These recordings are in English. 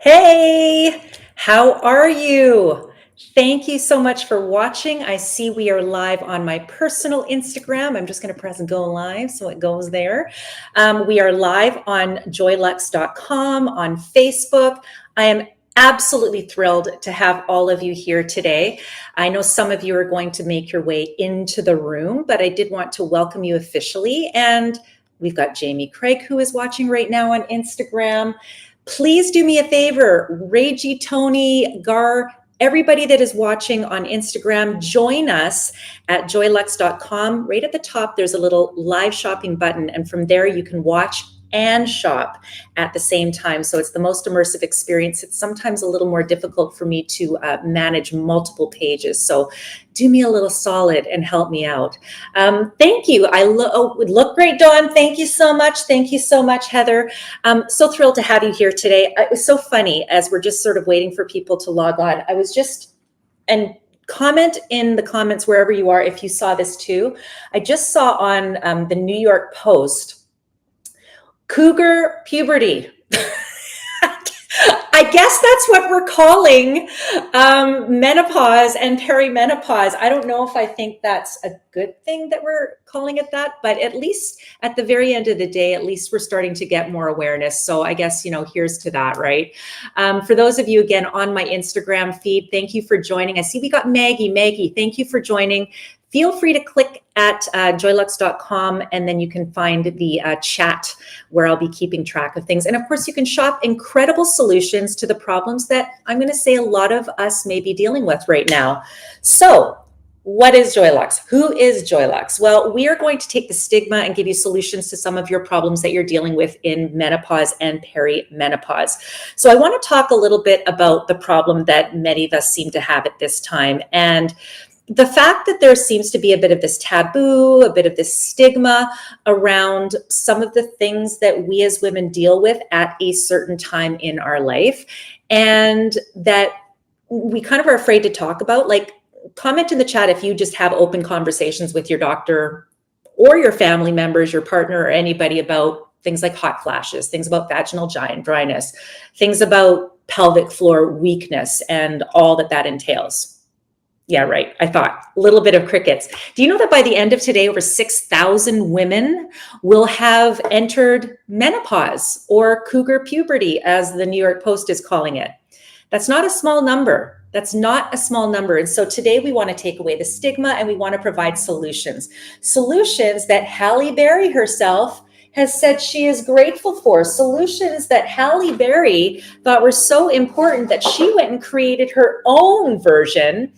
Hey, how are you? Thank you so much for watching. I see we are live on my personal Instagram. I'm just going to press go live so it goes there. We are live on joylux.com, on Facebook. I am absolutely thrilled to have all of you here today. I know some of you are going to make your way into the room, but I did want to welcome you officially. And we've got Jamie Craig, who is watching right now on Instagram. Please do me a favor, Ragey, Tony, Gar, everybody that is watching on Instagram, join us at joylux.com. Right at the top, there's a little live shopping button, and from there you can watch and shop at the same time. So it's the most immersive experience. It's sometimes a little more difficult for me to manage multiple pages. So do me a little solid and help me out. Thank you. Look great, Dawn. Thank you so much. Thank you so much, Heather. So thrilled to have you here today. It was so funny as we're just sort of waiting for people to log on. And comment in the comments wherever you are if you saw this too. I just saw on the New York Post, cougar puberty. I guess that's what we're calling menopause and perimenopause. I don't know if I think that's a good thing that we're calling it that, but at least at the very end of the day, at least we're starting to get more awareness. So I guess, here's to that, right? For those of you, again, on my Instagram feed, thank you for joining. I see we got Maggie. Maggie, thank you for joining. Feel free to click at joylux.com, and then you can find the chat where I'll be keeping track of things. And of course, you can shop incredible solutions to the problems that I'm going to say a lot of us may be dealing with right now. So what is Joylux? Who is Joylux? Well, we are going to take the stigma and give you solutions to some of your problems that you're dealing with in menopause and perimenopause. So I want to talk a little bit about the problem that many of us seem to have at this time. And the fact that there seems to be a bit of this taboo, a bit of this stigma around some of the things that we as women deal with at a certain time in our life, and that we kind of are afraid to talk about. Like, comment in the chat if you just have open conversations with your doctor or your family members, your partner, or anybody about things like hot flashes, things about vaginal dryness, things about pelvic floor weakness, and all that entails. Yeah, right. I thought a little bit of crickets. Do you know that by the end of today, over 6,000 women will have entered menopause, or cougar puberty, as the New York Post is calling it? That's not a small number. That's not a small number. And so today we want to take away the stigma, and we want to provide solutions that Halle Berry herself has said she is grateful for, solutions that Halle Berry thought were so important that she went and created her own version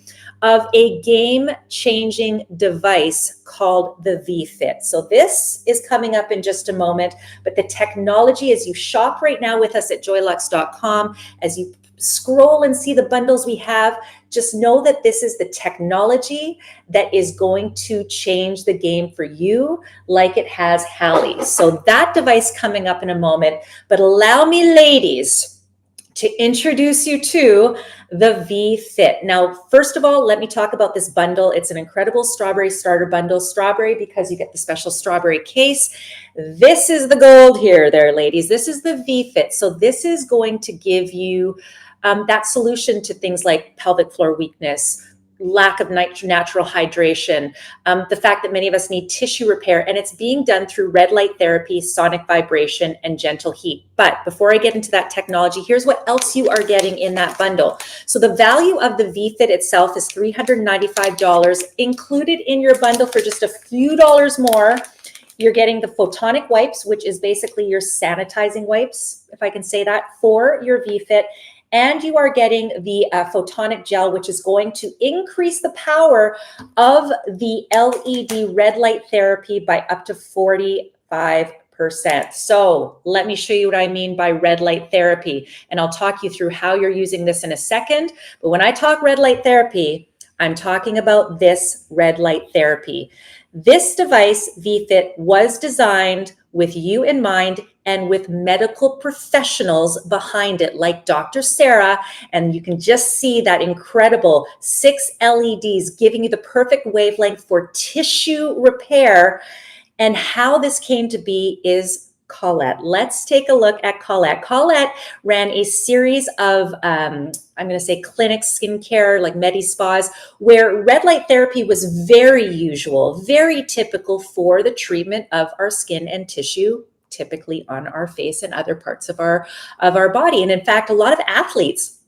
of a game-changing device called the vFit. So this is coming up in just a moment, but the technology, as you shop right now with us at joylux.com, as you scroll and see the bundles we have, just know that this is the technology that is going to change the game for you like it has Halle. So that device coming up in a moment, but allow me, ladies, to introduce you to the vFit. Now, first of all, let me talk about this bundle. It's an incredible strawberry starter bundle. Strawberry because you get the special strawberry case. This is the gold here, there, ladies. This is the vFit. So this is going to give you that solution to things like pelvic floor weakness, lack of natural hydration, the fact that many of us need tissue repair, and it's being done through red light therapy, sonic vibration, and gentle heat. But before I get into that technology, here's what else you are getting in that bundle. So the value of the vFit itself is $395. Included in your bundle for just a few dollars more, you're getting the photonic wipes, which is basically your sanitizing wipes, if I can say that, for your vFit. And you are getting the photonic gel, which is going to increase the power of the LED red light therapy by up to 45%. So let me show you what I mean by red light therapy. And I'll talk you through how you're using this in a second. But when I talk red light therapy, I'm talking about this red light therapy. This device, vFit, was designed with you in mind and with medical professionals behind it, like Dr. Sarah. And you can just see that incredible 6 LEDs giving you the perfect wavelength for tissue repair. And how this came to be is Colette. Let's take a look at Colette. Colette ran a series of, I'm going to say clinics, skincare, like Medi Spas, where red light therapy was very usual, very typical for the treatment of our skin and tissue, typically on our face and other parts of our body. And in fact, a lot of athletes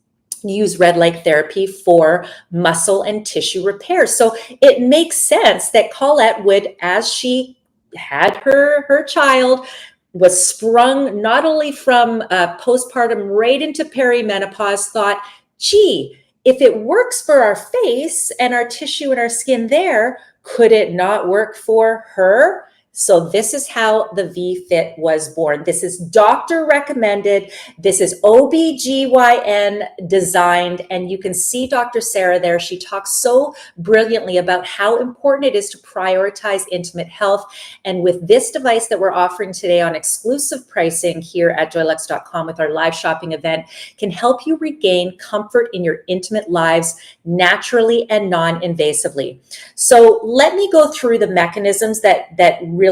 use red light therapy for muscle and tissue repair. So it makes sense that Colette would, as she had her child, was sprung not only from postpartum right into perimenopause, thought, gee, if it works for our face and our tissue and our skin there, could it not work for her? So this is how the vFit was born. This is doctor recommended. This is OBGYN designed. And you can see Dr. Sarah there. She talks so brilliantly about how important it is to prioritize intimate health. And with this device that we're offering today on exclusive pricing here at Joylux.com with our live shopping event, can help you regain comfort in your intimate lives naturally and non-invasively. So let me go through the mechanisms that really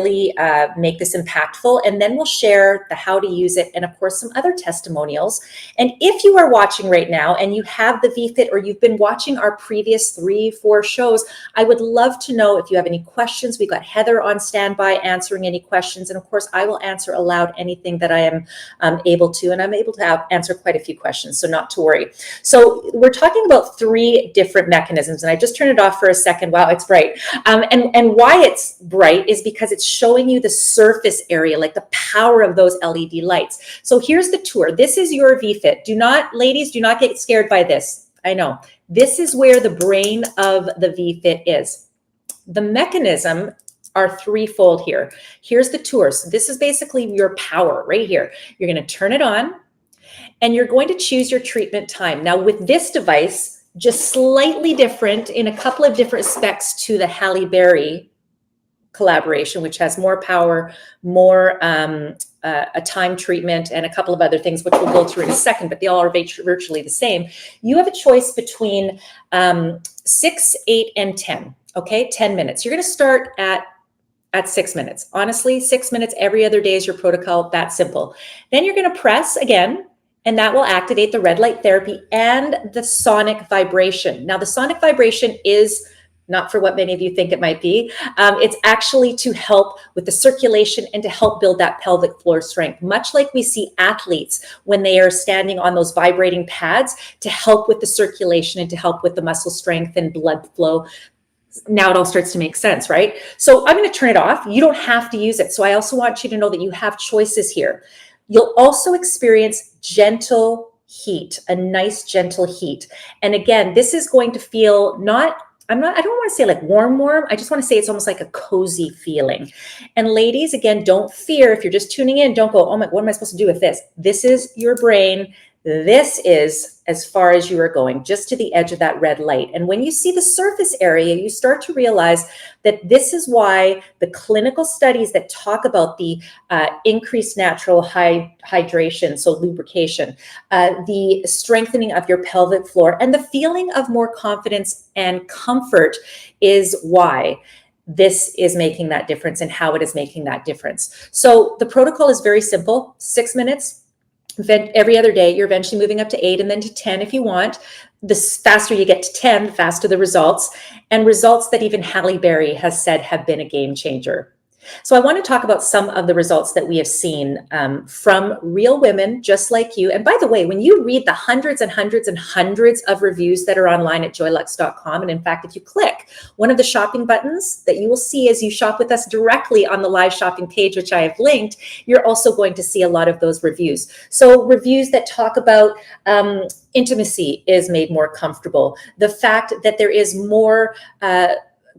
make this impactful, and then we'll share the how to use it and of course some other testimonials. And if you are watching right now and you have the vFit or you've been watching our previous 3-4 shows, I would love to know if you have any questions. We've got Heather on standby answering any questions, and of course I will answer aloud anything that I am able to, and I'm able to answer quite a few questions, so not to worry. So we're talking about 3 different mechanisms, and I just turned it off for a second. Wow, it's bright. And why it's bright is because it's showing you the surface area, like the power of those LED lights. So here's the tour. This is your vFit. Ladies, do not get scared by this. I know. This is where the brain of the vFit is. The mechanism are threefold here. Here's the tour. So this is basically your power right here. You're going to turn it on and you're going to choose your treatment time. Now with this device, just slightly different in a couple of different specs to the Halle Berry collaboration, which has more power, more a time treatment, and a couple of other things, which we'll go through in a second, but they all are virtually the same. You have a choice between 6, 8, and 10, okay? 10 minutes. You're gonna start at 6 minutes. Honestly, 6 minutes every other day is your protocol, that simple. Then you're gonna press again, and that will activate the red light therapy and the sonic vibration. Now, the sonic vibration is not for what many of you think it might be. It's actually to help with the circulation and to help build that pelvic floor strength, much like we see athletes when they are standing on those vibrating pads to help with the circulation and to help with the muscle strength and blood flow. Now it all starts to make sense, right? So I'm going to turn it off. You don't have to use it. So I also want you to know that you have choices here. You'll also experience gentle heat, a nice gentle heat. And again, this is going to feel I don't want to say like warm. I just want to say it's almost like a cozy feeling. And ladies, again, don't fear. If you're just tuning in, don't go, oh my, what am I supposed to do with this? This is your brain. This is as far as you are going, just to the edge of that red light. And when you see the surface area, you start to realize that this is why the clinical studies that talk about the increased natural hydration, so lubrication, the strengthening of your pelvic floor, and the feeling of more confidence and comfort is why this is making that difference and how it is making that difference. So the protocol is very simple, 6 minutes. Every other day, you're eventually moving up to 8 and then to 10 if you want. The faster you get to 10, the faster the results, and results that even Halle Berry has said have been a game changer. So I want to talk about some of the results that we have seen from real women just like you. And by the way, when you read the hundreds and hundreds and hundreds of reviews that are online at Joylux.com, and in fact, if you click one of the shopping buttons that you will see as you shop with us directly on the live shopping page, which I have linked, you're also going to see a lot of those reviews. So reviews that talk about intimacy is made more comfortable. The fact that there is more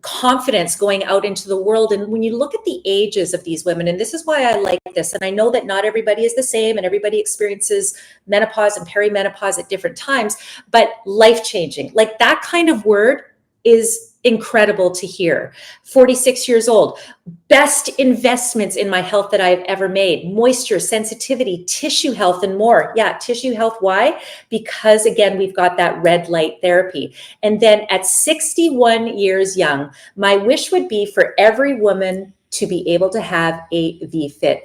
confidence going out into the world. And when you look at the ages of these women, and this is why I like this, and I know that not everybody is the same and everybody experiences menopause and perimenopause at different times, but life-changing, like that kind of word is incredible to hear. 46 years old, best investments in my health that I have ever made, moisture, sensitivity, tissue health, and more. Yeah, tissue health. Why? Because again, we've got that red light therapy. And then at 61 years young, my wish would be for every woman to be able to have a vFit.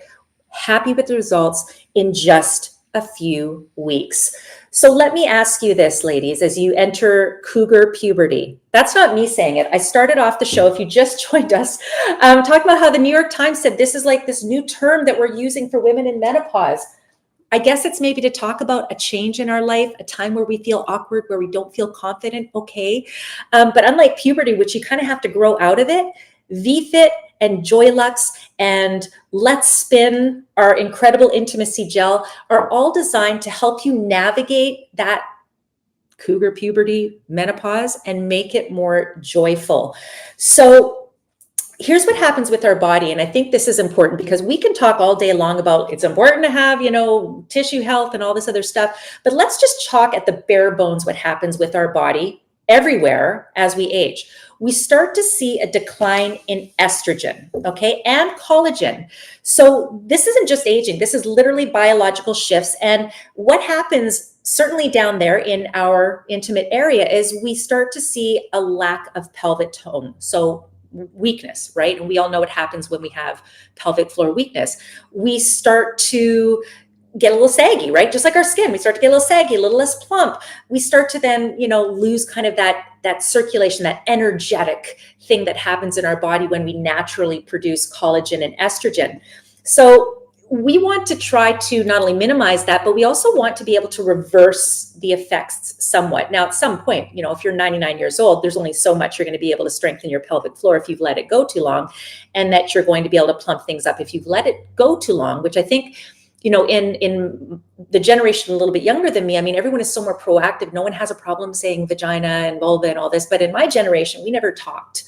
happy with the results in just a few weeks. So let me ask you this, ladies, as you enter cougar puberty. That's not me saying it. I started off the show, if you just joined us, talking about how the New York Times said this is like this new term that we're using for women in menopause. I guess it's maybe to talk about a change in our life, a time where we feel awkward, where we don't feel confident. Okay. But unlike puberty, which you kind of have to grow out of it, vFit and Joylux and Let's Spin, our incredible intimacy gel, are all designed to help you navigate that cougar puberty, menopause, and make it more joyful. So here's what happens with our body. And I think this is important because we can talk all day long about it's important to have, tissue health and all this other stuff. But let's just talk at the bare bones what happens with our body everywhere as we age. We start to see a decline in estrogen, okay, and collagen. So this isn't just aging. This is literally biological shifts. And what happens certainly down there in our intimate area is we start to see a lack of pelvic tone. So weakness, right? And we all know what happens when we have pelvic floor weakness. We start to get a little saggy, right? Just like our skin, we start to get a little saggy, a little less plump. We start to then, lose kind of that circulation, that energetic thing that happens in our body when we naturally produce collagen and estrogen. So we want to try to not only minimize that, but we also want to be able to reverse the effects somewhat. Now, at some point, if you're 99 years old, there's only so much you're going to be able to strengthen your pelvic floor if you've let it go too long, and that you're going to be able to plump things up if you've let it go too long, which I think, in the generation a little bit younger than me, everyone is so more proactive. No one has a problem saying vagina and vulva and all this. But in my generation, we never talked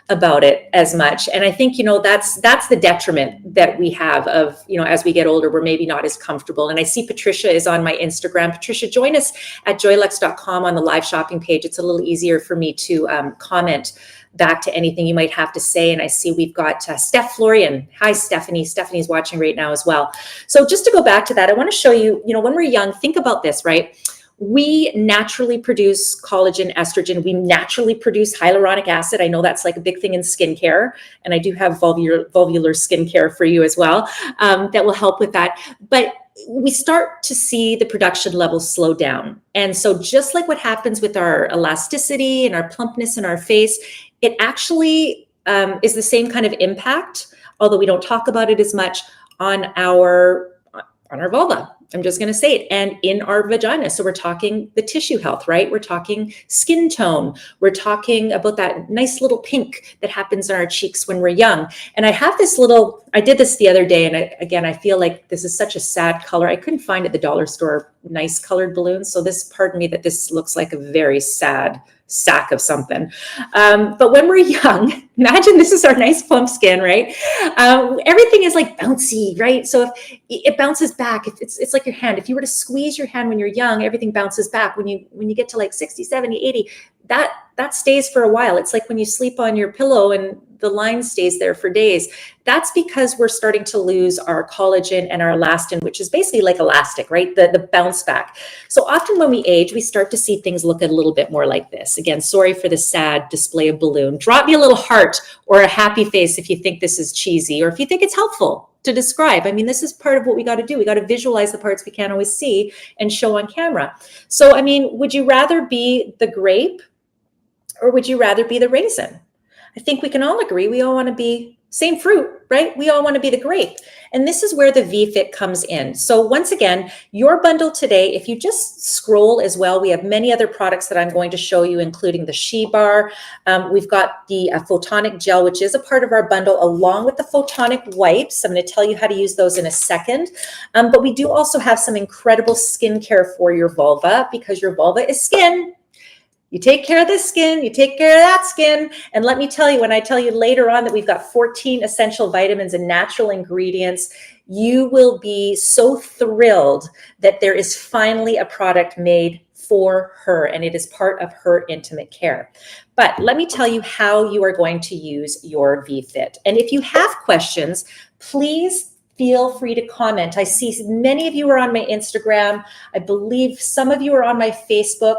about it as much. And I think, that's the detriment that we have of, as we get older, we're maybe not as comfortable. And I see Patricia is on my Instagram. Patricia, join us at joylux.com on the live shopping page. It's a little easier for me to comment back to anything you might have to say. And I see we've got Steph Florian. Hi, Stephanie. Stephanie's watching right now as well. So just to go back to that, I want to show you, when we're young, think about this, right? We naturally produce collagen, estrogen. We naturally produce hyaluronic acid. I know that's like a big thing in skincare. And I do have vulvular skincare for you as well, that will help with that. But we start to see the production levels slow down. And so just like what happens with our elasticity and our plumpness in our face, it actually is the same kind of impact, although we don't talk about it as much, on our vulva. I'm just going to say it. And in our vagina. So we're talking the tissue health, right? We're talking skin tone. We're talking about that nice little pink that happens on our cheeks when we're young. And I have this I did this the other day. And I feel like this is such a sad color. I couldn't find at the dollar store nice colored balloons. So pardon me that this looks like a very sad sack of something. But when we're young, imagine this is our nice plump skin, right? Everything is like bouncy, right? So if it bounces back, it's like your hand. If you were to squeeze your hand when you're young, everything bounces back. When you get to like 60, 70, 80, that stays for a while. It's like when you sleep on your pillow and the line stays there for days. That's because we're starting to lose our collagen and our elastin, which is basically like elastic, right? The bounce back. So often when we age, we start to see things look a little bit more like this. Again, sorry for the sad display of balloon. Drop me a little heart or a happy face if you think this is cheesy or if you think it's helpful to describe. This is part of what we got to do. We got to visualize the parts we can't always see and show on camera. So, would you rather be the grape or would you rather be the raisin? I think we can all agree we all want to be same fruit, right? We all want to be the grape. And this is where the vFit comes in. So once again, your bundle today, if you just scroll as well, we have many other products that I'm going to show you, including the She Bar. We've got the photonic gel, which is a part of our bundle, along with the photonic wipes. I'm going to tell you how to use those in a second. But we do also have some incredible skincare for your vulva, because your vulva is skin. You take care of this skin, you take care of that skin. And let me tell you, when I tell you later on that we've got 14 essential vitamins and natural ingredients, you will be so thrilled that there is finally a product made for her, and it is part of her intimate care. But let me tell you how you are going to use your vFit. And if you have questions, please feel free to comment. I see many of you are on my Instagram. I believe some of you are on my Facebook.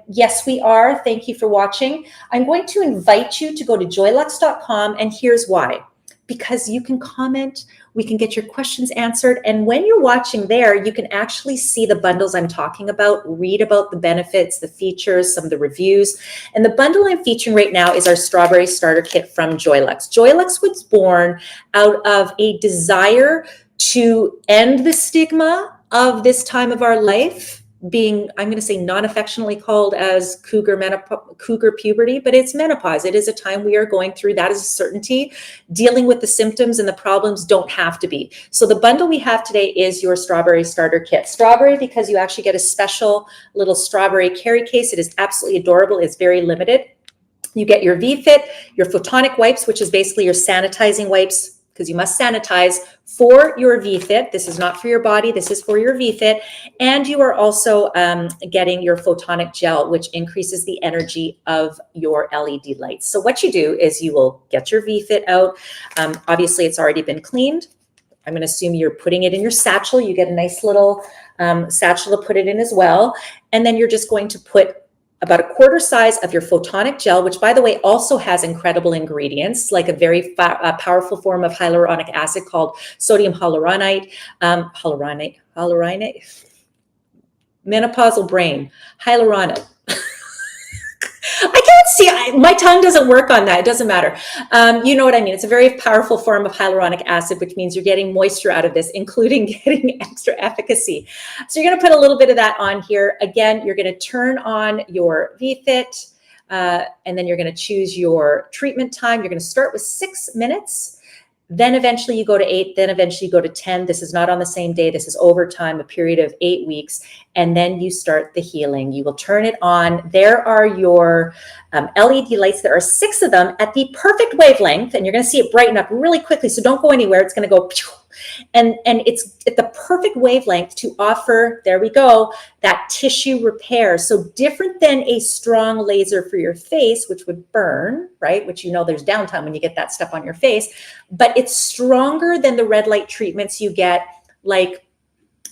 Yes, we are. Thank you for watching. I'm going to invite you to go to joylux.com, and here's why. Because you can comment, We can get your questions answered. And when you're watching there, you can actually see the bundles I'm talking about, read about the benefits, the features, some of the reviews. And the bundle I'm featuring right now is our Strawberry Starter Kit from Joylux. Joylux was born out of a desire to end the stigma of this time of our life, being, I'm going to say, non-affectionately called as cougar puberty, but it's menopause. It is a time we are going through. That is a certainty. Dealing with the symptoms and the problems don't have to be. So the bundle we have today is your Strawberry Starter Kit. Strawberry, because you actually get a special little strawberry carry case. It is absolutely adorable. It's very limited. You get your vFit, your photonic wipes, which is basically your sanitizing wipes, because you must sanitize for your vFit. This is not for your body. This is for your vFit. And you are also getting your photonic gel, which increases the energy of your LED lights. So what you do is you will get your vFit out. Obviously, it's already been cleaned. I'm going to assume you're putting it in your satchel. You get a nice little satchel to put it in as well. And then you're just going to put about a quarter size of your photonic gel, which, by the way, also has incredible ingredients, like a very powerful form of hyaluronic acid called sodium hyaluronate, menopausal brain, hyaluronate. I can't see, my tongue doesn't work on that. It doesn't matter. You know what I mean? It's a very powerful form of hyaluronic acid, which means you're getting moisture out of this, including getting extra efficacy. So you're going to put a little bit of that on here. Again, you're going to turn on your vFit, and then you're going to choose your treatment time. You're going to start with 6 minutes. Then eventually you go to 8, then eventually you go to 10. This is not on the same day. This is over time, a period of 8 weeks. And then you start the healing. You will turn it on. There are your LED lights. There are 6 of them at the perfect wavelength. And you're going to see it brighten up really quickly. So don't go anywhere. It's going to go. And it's at the perfect wavelength to offer, there we go, that tissue repair. So different than a strong laser for your face, which would burn, right? Which, you know, there's downtime when you get that stuff on your face, but it's stronger than the red light treatments you get, like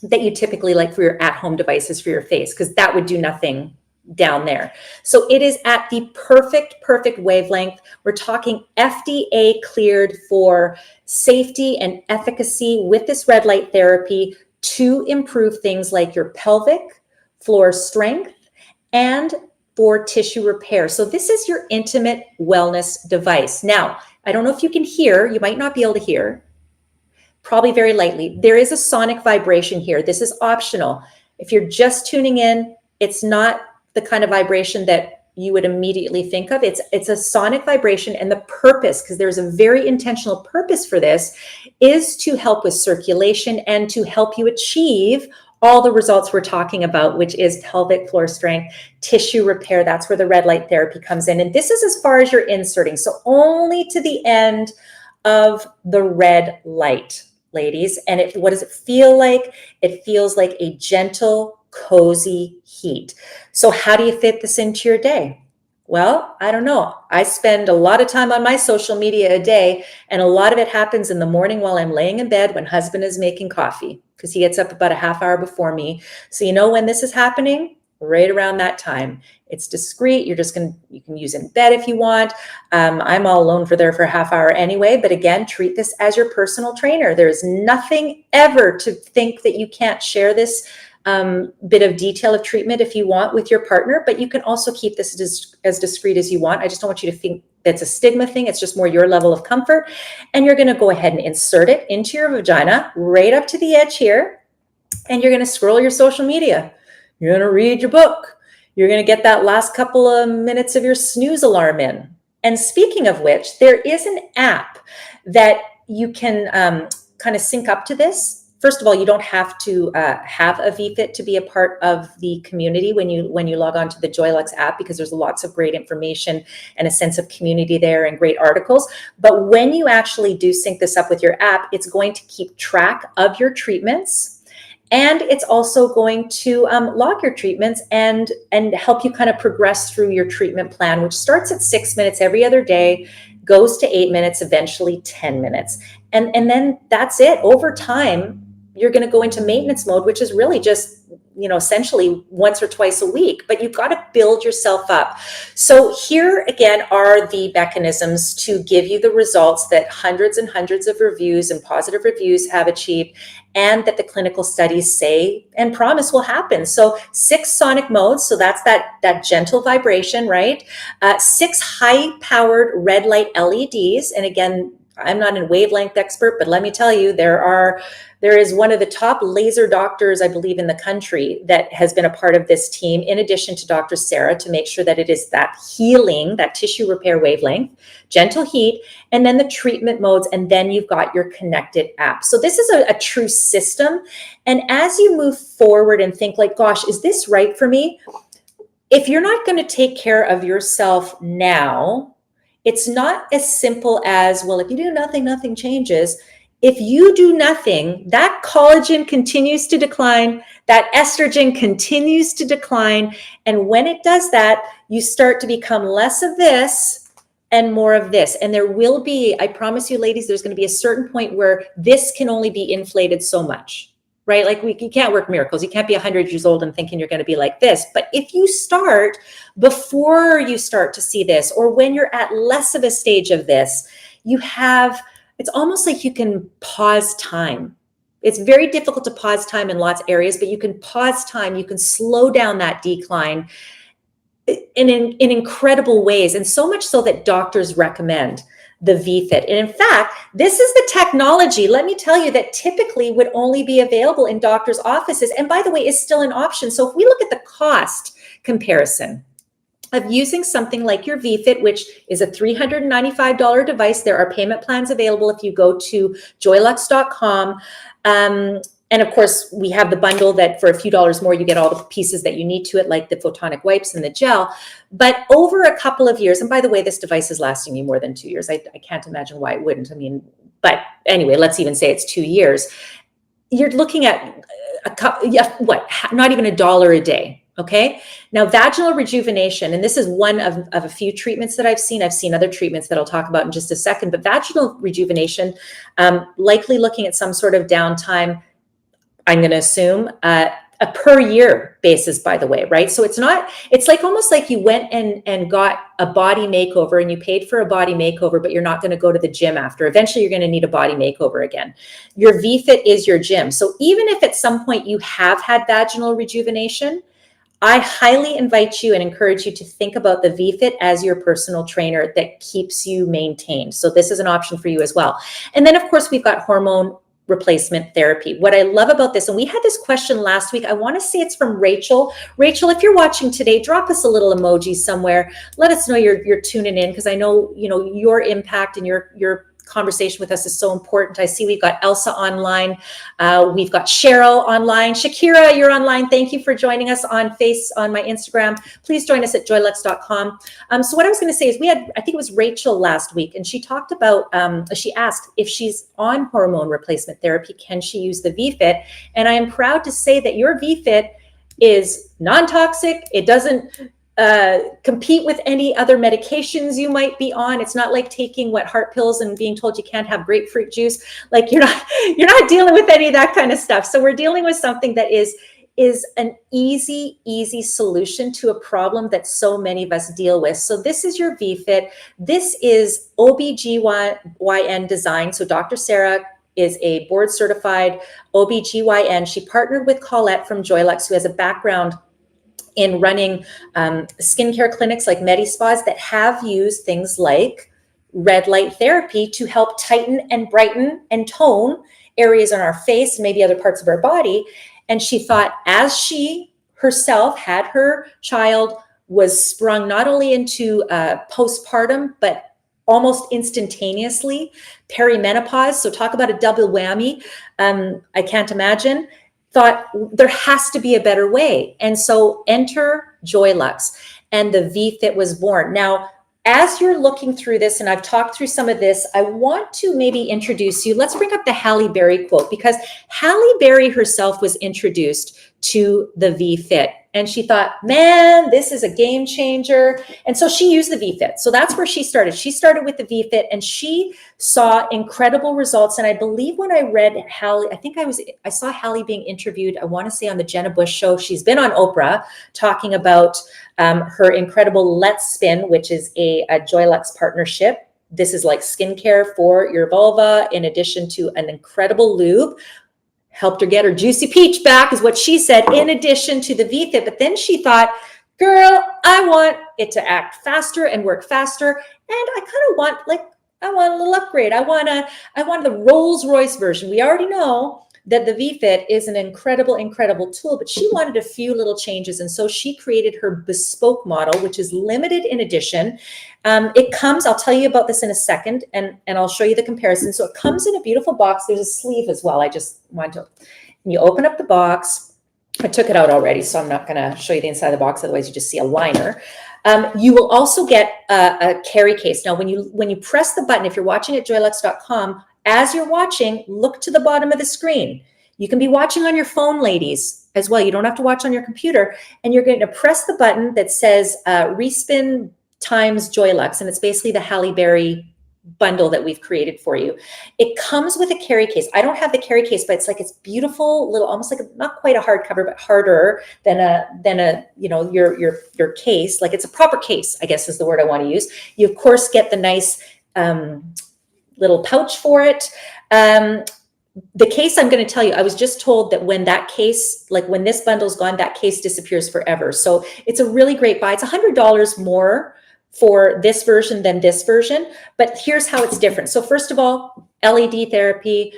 that you typically like for your at-home devices for your face, because that would do nothing down there. So it is at the perfect wavelength. We're talking FDA cleared for safety and efficacy with this red light therapy to improve things like your pelvic floor strength and for tissue repair. So this is your intimate wellness device. Now, I don't know if you can hear, you might not be able to hear, probably very lightly. There is a sonic vibration here. This is optional. If you're just tuning in, it's not the kind of vibration that you would immediately think of. It's a sonic vibration, and the purpose, because there's a very intentional purpose for this, is to help with circulation and to help you achieve all the results we're talking about, which is pelvic floor strength, tissue repair. That's where the red light therapy comes in. And this is as far as you're inserting. So only to the end of the red light, ladies. And what does it feel like? It feels like a gentle, cozy heat. So how do you fit this into your day? Well, I don't know. I spend a lot of time on my social media a day, and a lot of it happens in the morning while I'm laying in bed when husband is making coffee, because he gets up about a half hour before me. So you know when this is happening? Right around that time. It's discreet. You can use it in bed if you want. I'm all alone for a half hour anyway, but again, treat this as your personal trainer. There's nothing ever to think that you can't share this bit of detail of treatment if you want with your partner, but you can also keep this as discreet as you want. I just don't want you to think that's a stigma thing. It's just more your level of comfort. And you're going to go ahead and insert it into your vagina right up to the edge here. And you're going to scroll your social media. You're going to read your book. You're going to get that last couple of minutes of your snooze alarm in. And speaking of which, there is an app that you can kind of sync up to this. First of all, you don't have to have a vFit to be a part of the community when you log on to the Joylux app, because there's lots of great information and a sense of community there and great articles. But when you actually do sync this up with your app, it's going to keep track of your treatments. And it's also going to log your treatments and help you kind of progress through your treatment plan, which starts at 6 minutes every other day, goes to 8 minutes, eventually 10 minutes. And then that's it. Over time, you're going to go into maintenance mode, which is really just essentially once or twice a week, but you've got to build yourself up. So here again are the mechanisms to give you the results that hundreds and hundreds of reviews and positive reviews have achieved, and that the clinical studies say and promise will happen. So 6 sonic modes, so that's that gentle vibration, right? 6 high-powered red light LEDs, and again, I'm not a wavelength expert, but let me tell you, there is one of the top laser doctors, I believe, in the country that has been a part of this team, in addition to Dr. Sarah, to make sure that it is that healing, that tissue repair wavelength, gentle heat, and then the treatment modes, and then you've got your connected app. So this is a true system. And as you move forward and think like, gosh, is this right for me? If you're not going to take care of yourself now, it's not as simple as, well, if you do nothing, nothing changes. If you do nothing, that collagen continues to decline, that estrogen continues to decline. And when it does that, you start to become less of this and more of this. And there will be, I promise you, ladies, there's going to be a certain point where this can only be inflated so much, right? Like you can't work miracles. You can't be 100 years old and thinking you're going to be like this. But if you start before you start to see this, or when you're at less of a stage of this, it's almost like you can pause time. It's very difficult to pause time in lots of areas, but you can pause time. You can slow down that decline in incredible ways. And so much so that doctors recommend the vFit. And in fact, this is the technology, let me tell you, that typically would only be available in doctors' offices. And by the way, is still an option. So if we look at the cost comparison of using something like your vFit, which is a $395 device, there are payment plans available if you go to joylux.com. And of course, we have the bundle that for a few dollars more, you get all the pieces that you need to it, like the photonic wipes and the gel. But over a couple of years, and by the way, this device is lasting you more than 2 years. I can't imagine why it wouldn't. I mean, but anyway, let's even say it's 2 years. You're looking at not even $1 a day. Okay. Now, vaginal rejuvenation, and this is one of a few treatments that I've seen. I've seen other treatments that I'll talk about in just a second, but vaginal rejuvenation, likely looking at some sort of downtime, I'm going to assume, a per year basis, by the way, right? So it's like almost like you went and got a body makeover and you paid for a body makeover, but you're not going to go to the gym after. Eventually, you're going to need a body makeover again. Your vFit is your gym. So even if at some point you have had vaginal rejuvenation, I highly invite you and encourage you to think about the vFit as your personal trainer that keeps you maintained. So this is an option for you as well. And then, of course, we've got hormone replacement therapy. What I love about this, and we had this question last week, I want to say it's from Rachel. Rachel, if you're watching today, drop us a little emoji somewhere. Let us know you're tuning in, because I know, your impact and your conversation with us is so important. I see we've got Elsa online. We've got Cheryl online. Shakira, you're online. Thank you for joining us on my Instagram. Please join us at joylux.com. So what I was going to say is I think it was Rachel last week, and she talked about, she asked if she's on hormone replacement therapy, can she use the vFit? And I am proud to say that your vFit is non-toxic. It doesn't compete with any other medications you might be on. It's not like taking heart pills and being told you can't have grapefruit juice. Like you're not dealing with any of that kind of stuff. So we're dealing with something that is an easy solution to a problem that so many of us deal with. So this is your vFit. This is OBGYN design. So Dr. Sarah is a board certified OBGYN. She partnered with Colette from Joylux, who has a background in running skincare clinics like MediSpas that have used things like red light therapy to help tighten and brighten and tone areas on our face and maybe other parts of our body. And she thought, as she herself had her child, was sprung not only into postpartum, but almost instantaneously perimenopause. So talk about a double whammy. I can't imagine. Thought there has to be a better way. And so enter Joylux, and the vFit was born. Now, as you're looking through this, and I've talked through some of this, I want to maybe introduce you. Let's bring up the Halle Berry quote, because Halle Berry herself was introduced to the vFit. And she thought, man, this is a game changer. And so she used the vFit. So that's where she started. She started with the vFit and she saw incredible results. And I believe when I read Hallie, I saw Hallie being interviewed, I want to say on the Jenna Bush show. She's been on Oprah talking about her incredible Let's Spin, which is a Joylux partnership. This is like skincare for your vulva, in addition to an incredible lube. Helped her get her juicy peach back, is what she said, in addition to the vFit. But then she thought, girl, I want it to act faster and work faster. And I kind of want, I want a little upgrade. I want the Rolls Royce version. We already know that the vFit is an incredible, incredible tool, but she wanted a few little changes. And so she created her bespoke model, which is limited in edition. It comes, I'll tell you about this in a second, and I'll show you the comparison. So it comes in a beautiful box. There's a sleeve as well. I just want to, you open up the box. I took it out already, so I'm not gonna show you the inside of the box. Otherwise you just see a liner. You will also get a carry case. Now, when you press the button, if you're watching at joylux.com, as you're watching, look to the bottom of the screen. You can be watching on your phone, ladies, as well. You don't have to watch on your computer. And you're going to press the button that says Respin times Joylux. And it's basically the Halle Berry bundle that we've created for you. It comes with a carry case. I don't have the carry case, but it's beautiful little, almost like not quite a hardcover, but harder than a your case. Like it's a proper case, I guess is the word I want to use. You of course get the nice little pouch for it. The case, I'm going to tell you, I was just told that when that case, like when this bundle's gone, that case disappears forever. So it's a really great buy. It's $100 more for this version than this version, but here's how it's different. So first of all, LED therapy,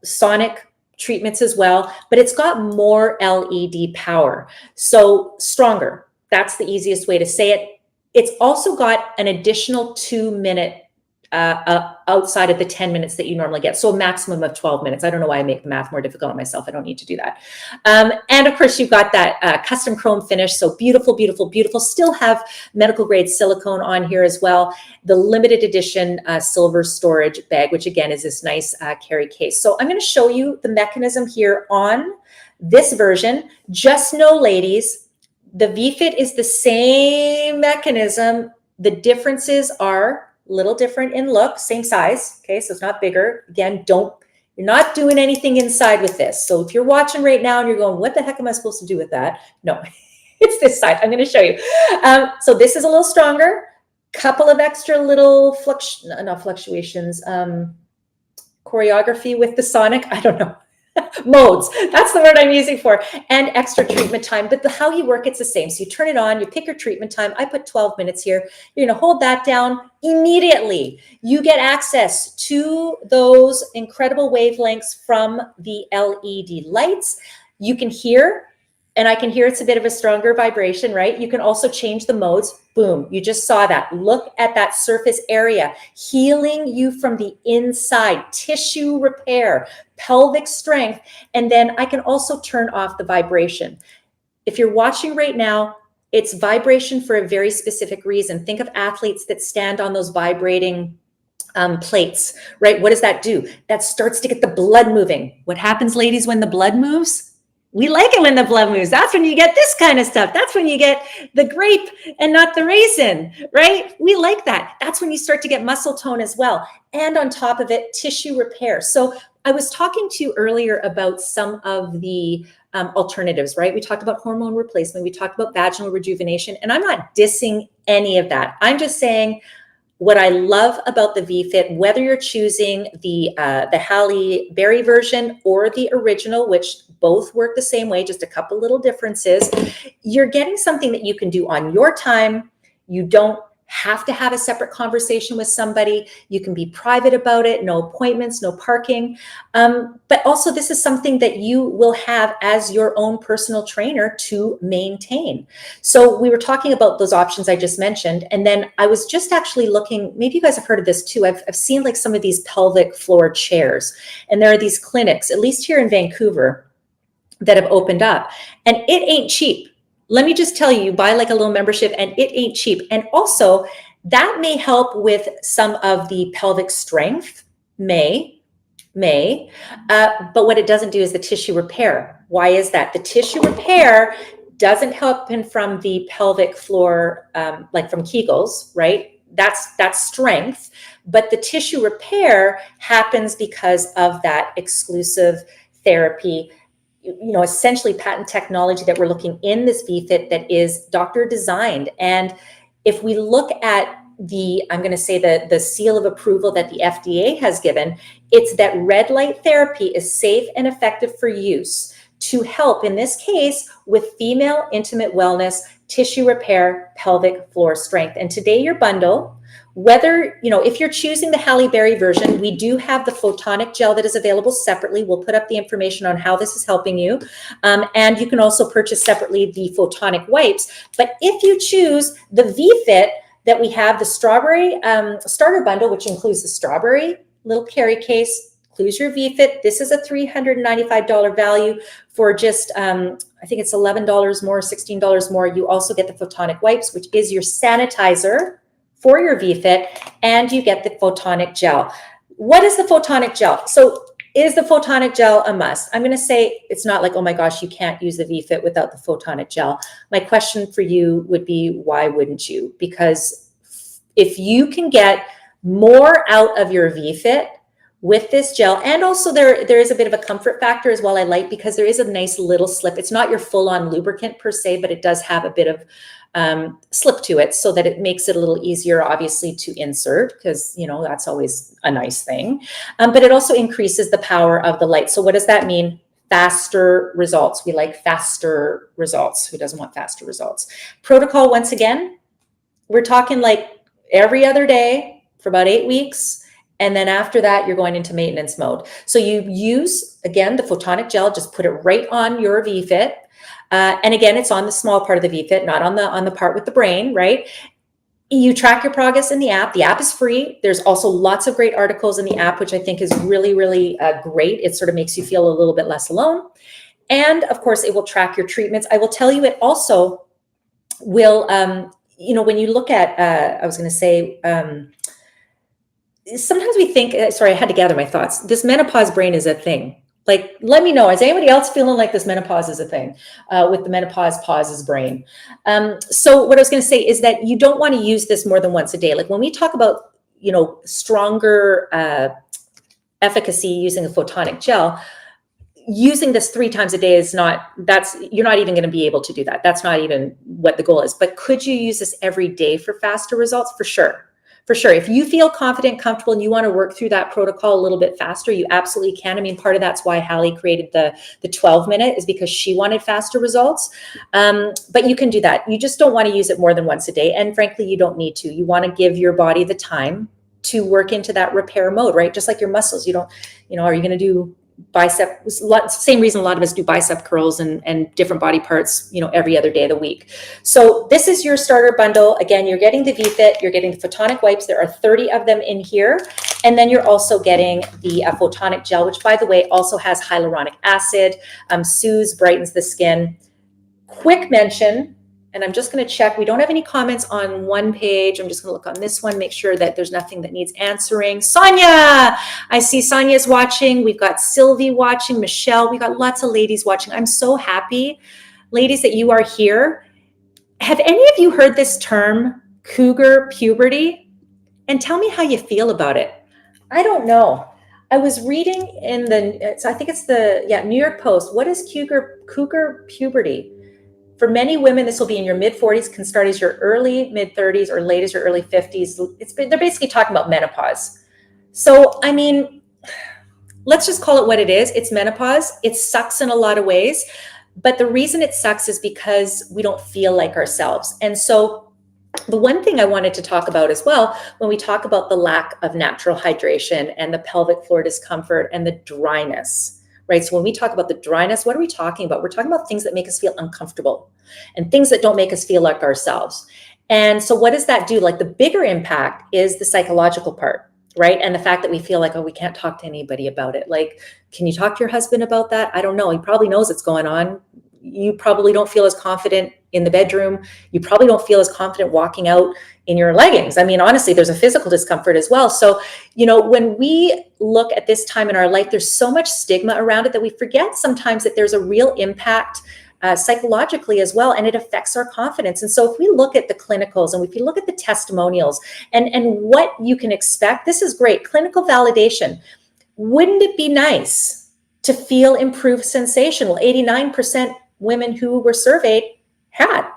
sonic treatments as well, but it's got more LED power. So stronger, that's the easiest way to say it. It's also got an additional 2-minute outside of the 10 minutes that you normally get. So a maximum of 12 minutes. I don't know why I make the math more difficult on myself. I don't need to do that. And of course you've got that custom chrome finish. So beautiful, beautiful, beautiful. Still have medical grade silicone on here as well. The limited edition silver storage bag, which again is this nice carry case. So I'm going to show you the mechanism here on this version. Just know, ladies, the vFit is the same mechanism. The differences are little different in look, same size. Okay, so it's not bigger. Again, you're not doing anything inside with this. So if you're watching right now and you're going, what the heck am I supposed to do with that? No, it's this side. I'm going to show you. So this is a little stronger, couple of extra little fluctuations, choreography with the sonic. I don't know. Modes, that's the word I'm using for, and extra treatment time. But how you work, it's the same. So you turn it on, you pick your treatment time. I put 12 minutes here. You're going to hold that down immediately. You get access to those incredible wavelengths from the LED lights. You can hear, and I can hear it's a bit of a stronger vibration, right? You can also change the modes. Boom, you just saw that. Look at that surface area, healing you from the inside, tissue repair, pelvic strength. And then I can also turn off the vibration. If you're watching right now, it's vibration for a very specific reason. Think of athletes that stand on those vibrating plates, right? What does that do? That starts to get the blood moving. What happens, ladies, when the blood moves? We like it when the blood moves. That's when you get this kind of stuff. That's when you get the grape and not the raisin, right? We like that. That's when you start to get muscle tone as well. And on top of it, tissue repair. So I was talking to you earlier about some of the alternatives, right? We talked about hormone replacement. We talked about vaginal rejuvenation. And I'm not dissing any of that. I'm just saying what I love about the vFit, whether you're choosing the Halle Berry version or the original, which both work the same way, just a couple little differences, you're getting something that you can do on your time. You don't have to have a separate conversation with somebody. You can be private about it, no appointments, no parking. But also this is something that you will have as your own personal trainer to maintain. So we were talking about those options I just mentioned. And then I was just actually looking, maybe you guys have heard of this too. I've seen like some of these pelvic floor chairs, and there are these clinics, at least here in Vancouver, that have opened up, and it ain't cheap. Let me just tell you, you buy like a little membership and it ain't cheap. And also that may help with some of the pelvic strength, may may, but what it doesn't do is the tissue repair. Why is that? The tissue repair doesn't happen from the pelvic floor, like from Kegels, right? That's strength, but the tissue repair happens because of that exclusive therapy, essentially patent technology that we're looking in this vFit that is doctor designed. And if we look at I'm going to say the seal of approval that the FDA has given, it's that red light therapy is safe and effective for use to help, in this case, with female intimate wellness, tissue repair, pelvic floor strength. And today your bundle, whether, if you're choosing the Halle Berry version, we do have the photonic gel that is available separately. We'll put up the information on how this is helping you. And you can also purchase separately the photonic wipes. But if you choose the vFit that we have, the strawberry starter bundle, which includes the strawberry little carry case, includes your vFit. This is a $395 value for just, I think it's $11 more, $16 more. You also get the photonic wipes, which is your sanitizer for your vFit, and you get the photonic gel. What is the photonic gel? So is the photonic gel a must? I'm going to say it's not like, oh my gosh, you can't use the vFit without the photonic gel. My question for you would be, why wouldn't you? Because if you can get more out of your vFit with this gel, and also there is a bit of a comfort factor as well, I like, because there is a nice little slip. It's not your full-on lubricant per se, but it does have a bit of slip to it so that it makes it a little easier, obviously, to insert, because, that's always a nice thing. But it also increases the power of the light. So what does that mean? Faster results. We like faster results. Who doesn't want faster results? Protocol, once again, we're talking like every other day for about 8 weeks. And then after that, you're going into maintenance mode. So you use, again, the photonic gel, just put it right on your vFit. And again, it's on the small part of the vFit, not on the part with the brain, right? You track your progress in the app. The app is free. There's also lots of great articles in the app, which I think is really, really great. It sort of makes you feel a little bit less alone. And of course, it will track your treatments. I will tell you, it also will, when you look at, I was going to say, sometimes we think, sorry, I had to gather my thoughts. This menopause brain is a thing. Like, let me know, is anybody else feeling like this menopause is a thing with the menopause pauses brain? So what I was going to say is that you don't want to use this more than once a day. Like when we talk about, stronger efficacy using a photonic gel, using this 3 times a day is you're not even going to be able to do that. That's not even what the goal is. But could you use this every day for faster results? For sure. For sure. If you feel confident, comfortable, and you want to work through that protocol a little bit faster, you absolutely can. I mean, part of that's why Halle created the 12-minute, is because she wanted faster results. But you can do that. You just don't want to use it more than once a day. And frankly, you don't need to. You want to give your body the time to work into that repair mode, right? Just like your muscles. You don't, are you going to do bicep? Same reason a lot of us do bicep curls and different body parts, every other day of the week. So this is your starter bundle. Again, you're getting the vFit, you're getting the photonic wipes. There are 30 of them in here. And then you're also getting the photonic gel, which, by the way, also has hyaluronic acid, soothes, brightens the skin. Quick mention, and I'm just going to check. We don't have any comments on one page. I'm just going to look on this one, make sure that there's nothing that needs answering. Sonia, I see Sonia's watching. We've got Sylvie watching, Michelle. We got lots of ladies watching. I'm so happy, ladies, that you are here. Have any of you heard this term, cougar puberty? And tell me how you feel about it. I don't know. I was reading in I think it's the New York Post. What is cougar puberty? For many women, this will be in your mid-40s, can start as your early mid-30s or late as your early 50s. They're basically talking about menopause. So, I mean, let's just call it what it is. It's menopause. It sucks in a lot of ways. But the reason it sucks is because we don't feel like ourselves. And so the one thing I wanted to talk about as well, when we talk about the lack of natural hydration and the pelvic floor discomfort and the dryness, right? So when we talk about the dryness, what are we talking about? We're talking about things that make us feel uncomfortable and things that don't make us feel like ourselves. And so what does that do? Like the bigger impact is the psychological part, right? And the fact that we feel like, oh, we can't talk to anybody about it. Like, can you talk to your husband about that? I don't know. He probably knows what's going on. you probably don't feel as confident in the bedroom. You probably don't feel as confident walking out in your leggings. I mean, honestly, there's a physical discomfort as well. So, when we look at this time in our life, there's so much stigma around it that we forget sometimes that there's a real impact psychologically as well, and it affects our confidence. And so if we look at the clinicals and if you look at the testimonials and what you can expect, this is great. Clinical validation. Wouldn't it be nice to feel improved sensation? Well, 89% women who were surveyed had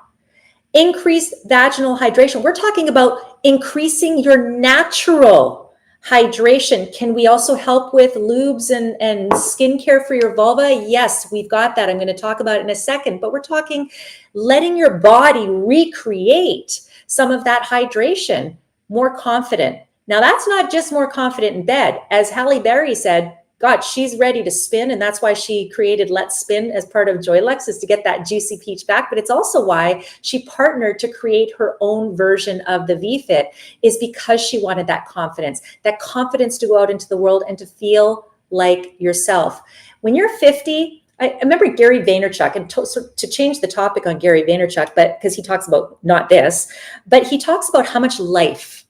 increased vaginal hydration. We're talking about increasing your natural hydration. Can we also help with lubes and skincare for your vulva? Yes, we've got that. I'm going to talk about it in a second, but we're talking letting your body recreate some of that hydration, more confident. Now, that's not just more confident in bed. As Halle Berry said, God, she's ready to spin. And that's why she created Let's Spin as part of Joylux, is to get that juicy peach back. But it's also why she partnered to create her own version of the vFit, is because she wanted that confidence to go out into the world and to feel like yourself. When you're 50, I remember Gary Vaynerchuk, and to change the topic on Gary Vaynerchuk, but because he talks about not this, but he talks about how much life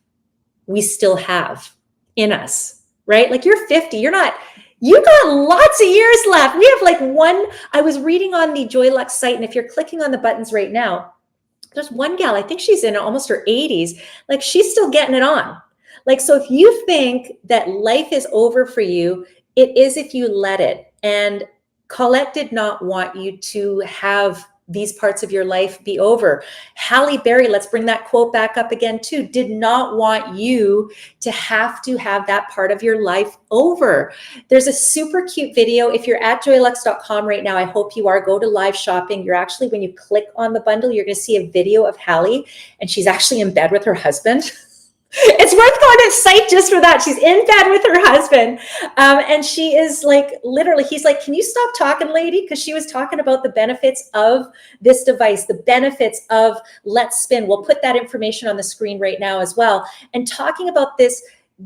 we still have in us, right? Like, you're 50, you got lots of years left. We have I was reading on the Joylux site, and if you're clicking on the buttons right now, there's one gal, I think she's in almost her 80s. Like, she's still getting it on. So if you think that life is over for you, it is if you let it. And Colette did not want you to have these parts of your life be over. Halle Berry, let's bring that quote back up again too, did not want you to have that part of your life over. There's a super cute video. If you're at joylux.com right now, I hope you are. Go to live shopping. You're actually, when you click on the bundle, you're going to see a video of Halle, and she's actually in bed with her husband. It's worth going to site just for that. She's in bed with her husband. And she is literally, he's like, can you stop talking, lady? Because she was talking about the benefits of this device, the benefits of Let's Spin. We'll put that information on the screen right now as well. And talking about this,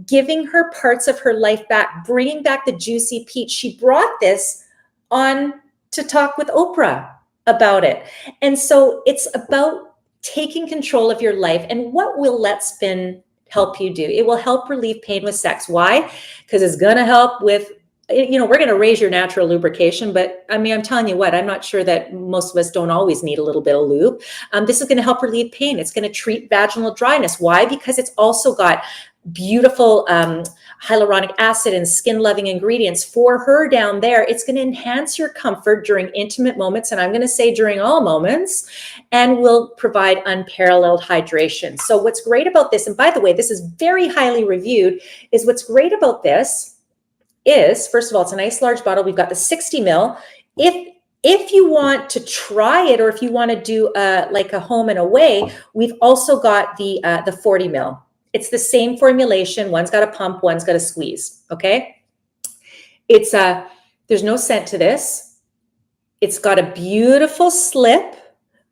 giving her parts of her life back, bringing back the juicy peach. She brought this on to talk with Oprah about it. And so it's about taking control of your life. And what will Let's Spin help you do? It will help relieve pain with sex. Why? Because it's going to help with, we're going to raise your natural lubrication, but I mean, I'm telling you what, I'm not sure that most of us don't always need a little bit of lube. This is going to help relieve pain. It's going to treat vaginal dryness. Why? Because it's also got beautiful hyaluronic acid and skin loving ingredients for her down there. It's going to enhance your comfort during intimate moments, and I'm going to say during all moments, and will provide unparalleled hydration. So what's great about this, and by the way, this is very highly reviewed, is what's great about this is, first of all, it's a nice large bottle. We've got the 60 ml. If you want to try it, or if you want to do like a home and away, we've also got the 40 ml. It's the same formulation. One's got a pump, one's got a squeeze. Okay. It's there's no scent to this. It's got a beautiful slip,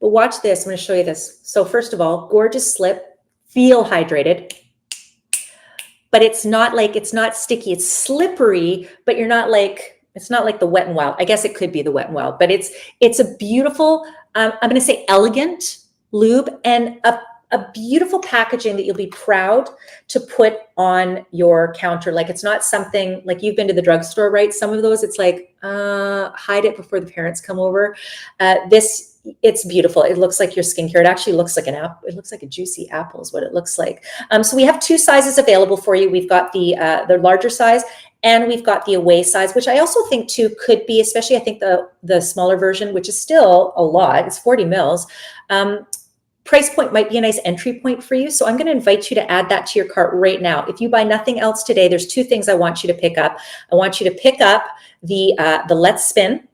but watch this. I'm going to show you this. So first of all, gorgeous slip, feel hydrated, but it's not sticky. It's slippery, but it's not like the Wet n Wild. I guess it could be the Wet n Wild, but it's a beautiful, I'm going to say elegant lube, and a beautiful packaging that you'll be proud to put on your counter. Like, it's not something like, you've been to the drugstore, right? Some of those, it's like, hide it before the parents come over. It's beautiful. It looks like your skincare. It actually looks like an apple. It looks like a juicy apple is what it looks like. So we have two sizes available for you. We've got the larger size, and we've got the away size, which I also think too could be, especially I think the smaller version, which is still a lot. It's 40 mils. Price point might be a nice entry point for you. So I'm going to invite you to add that to your cart right now. If you buy nothing else today, there's two things I want you to pick up. I want you to pick up the Let's Spin,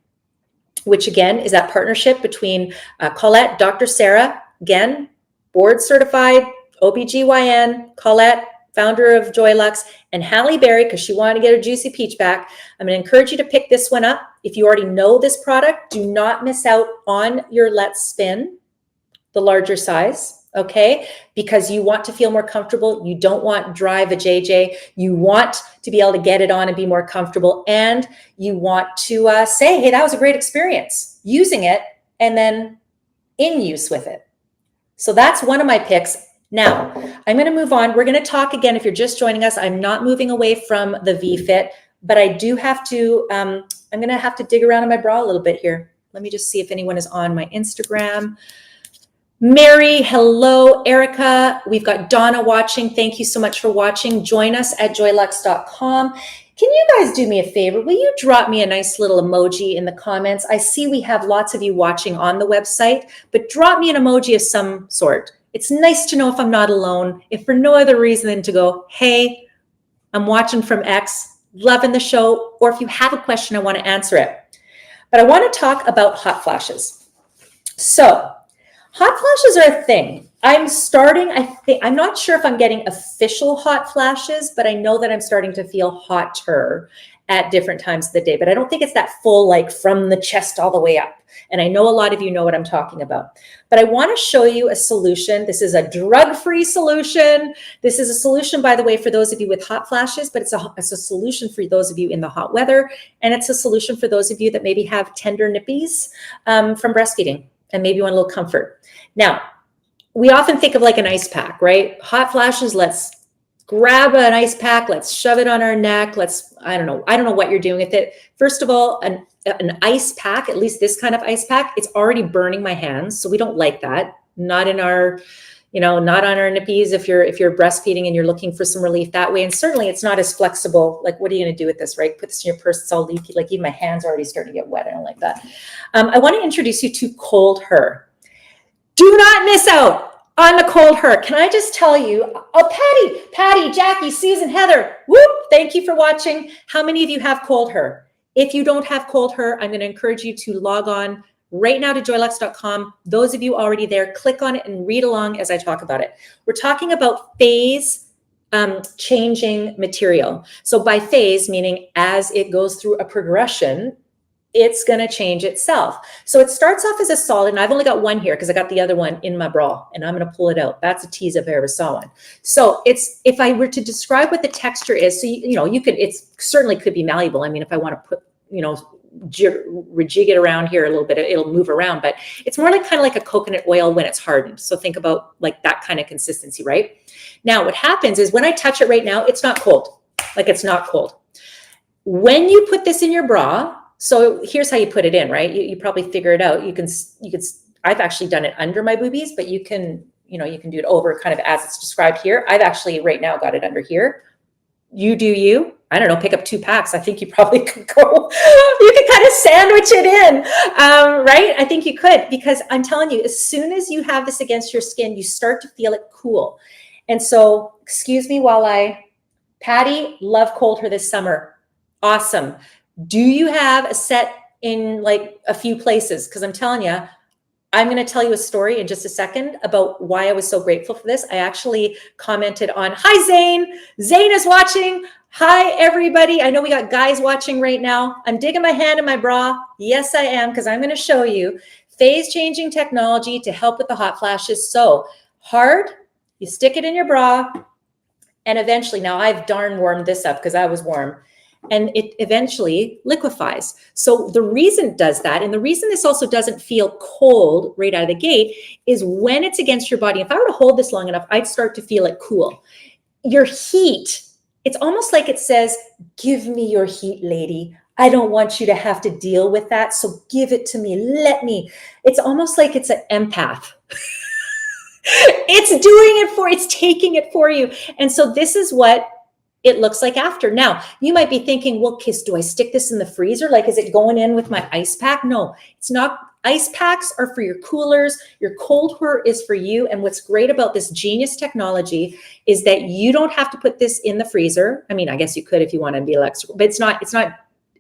which again is that partnership between Colette, Dr. Sarah, again, board certified OBGYN, Colette, founder of Joylux, and Halle Berry, because she wanted to get her juicy peach back. I'm going to encourage you to pick this one up. If you already know this product, do not miss out on your Let's Spin, the larger size. okay? Because you want to feel more comfortable. You don't want dry vajayjay. You want to be able to get it on and be more comfortable. And you want to say, hey, that was a great experience using it and then in use with it. So that's one of my picks. Now, I'm going to move on. We're going to talk again. If you're just joining us, I'm not moving away from the vFit, but I do have to, I'm going to have to dig around in my bra a little bit here. Let me just see if anyone is on my Instagram. Mary, hello. Erica, we've got Donna watching. Thank you so much for watching. Join us at joylux.com. Can you guys do me a favor? Will you drop me a nice little emoji in the comments? I see we have lots of you watching on the website, but drop me an emoji of some sort. It's nice to know if I'm not alone, if for no other reason than to go, hey, I'm watching from X, loving the show, or if you have a question, I want to answer it. But I want to talk about hot flashes. So, hot flashes are a thing. I'm not sure if I'm getting official hot flashes, but I know that I'm starting to feel hotter at different times of the day. But I don't think it's that full, like from the chest all the way up. And I know a lot of you know what I'm talking about. But I want to show you a solution. This is a drug-free solution. This is a solution, by the way, for those of you with hot flashes, but it's a solution for those of you in the hot weather. And it's a solution for those of you that maybe have tender nippies from breastfeeding and maybe want a little comfort. Now, we often think of like an ice pack, right? Hot flashes, let's grab an ice pack, let's shove it on our neck. I don't know what you're doing with it. First of all, an ice pack, at least this kind of ice pack, it's already burning my hands. So we don't like that. Not in our, not on our nippies if you're breastfeeding and you're looking for some relief that way. And certainly it's not as flexible. Like, what are you going to do with this, right? Put this in your purse, it's all leaky. Like even my hands are already starting to get wet. I don't like that. I want to introduce you to Cold Her. Do not miss out on the Cold Her. Can I just tell you, Patty, Jackie, Susan, Heather, whoop, thank you for watching. How many of you have Cold Her? If you don't have Cold Her, I'm going to encourage you to log on right now to joylux.com. Those of you already there, click on it and read along as I talk about it. We're talking about phase changing material. So by phase, meaning as it goes through a progression, it's going to change itself. So it starts off as a solid, and I've only got one here because I got the other one in my bra, and I'm going to pull it out. That's a tease if I ever saw one. So if I were to describe what the texture is, so you could, it certainly could be malleable. I mean, if I want to put, rejig it around here a little bit, it'll move around, but it's more like kind of like a coconut oil when it's hardened. So think about like that kind of consistency, right? Now, what happens is when I touch it right now, it's not cold. Like it's not cold. When you put this in your bra, so here's how you put it in, right? You probably figure it out. You can, I've actually done it under my boobies, but you can do it over kind of as it's described here. I've actually right now got it under here. You do you. I don't know, pick up 2 packs. I think you probably could go, you could kind of sandwich it in, right? I think you could, because I'm telling you, as soon as you have this against your skin, you start to feel it cool. And so, excuse me while Patty, love Cold Her this summer. Awesome. Do you have a set in like a few places? Because I'm telling you, I'm going to tell you a story in just a second about why I was so grateful for this. I actually commented on, hi, Zane. Zane is watching. Hi, everybody. I know we got guys watching right now. I'm digging my hand in my bra. Yes, I am, because I'm going to show you phase changing technology to help with the hot flashes. So hard, you stick it in your bra, and eventually, now I've darn warmed this up because I was warm, and it eventually liquefies. So the reason it does that, and the reason this also doesn't feel cold right out of the gate, is when it's against your body. If I were to hold this long enough, I'd start to feel it cool. Your heat, it's almost like it says, give me your heat, lady. I don't want you to have to deal with that. So give it to me. Let me. It's almost like it's an empath. It's taking it for you. And so this is what it looks like after. Now, you might be thinking, well, Kiss, do I stick this in the freezer? Like, is it going in with my ice pack? No, it's not. Ice packs are for your coolers. Your Cold Her is for you. And what's great about this genius technology is that you don't have to put this in the freezer. I mean, I guess you could if you want to be extra, but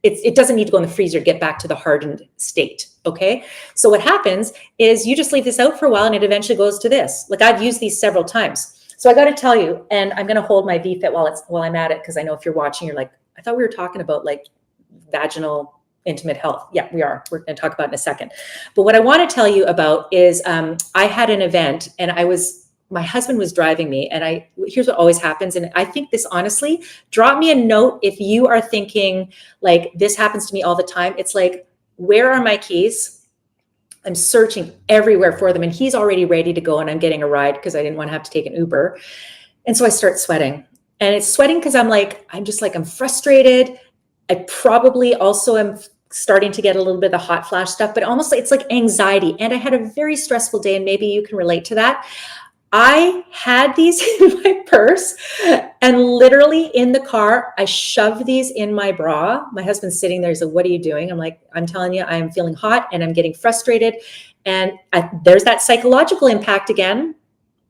it doesn't need to go in the freezer to get back to the hardened state. Okay. So what happens is you just leave this out for a while and it eventually goes to this. Like, I've used these several times. So I got to tell you, and I'm going to hold my vFit while I'm at it, because I know if you're watching, you're like, I thought we were talking about like vaginal intimate health. Yeah, we are. We're going to talk about it in a second. But what I want to tell you about is I had an event and my husband was driving me, and here's what always happens. And I think this, honestly, drop me a note if you are thinking like this happens to me all the time. It's like, where are my keys? I'm searching everywhere for them, and he's already ready to go, and I'm getting a ride because I didn't want to have to take an Uber. And so I start sweating, and it's sweating because I'm frustrated. I probably also am starting to get a little bit of the hot flash stuff, but almost it's like anxiety. And I had a very stressful day, and maybe you can relate to that. I had these in my purse, and literally in the car, I shoved these in my bra. My husband's sitting there. He's like, "What are you doing?" I'm like, "I'm telling you, I'm feeling hot and I'm getting frustrated." And there's that psychological impact again,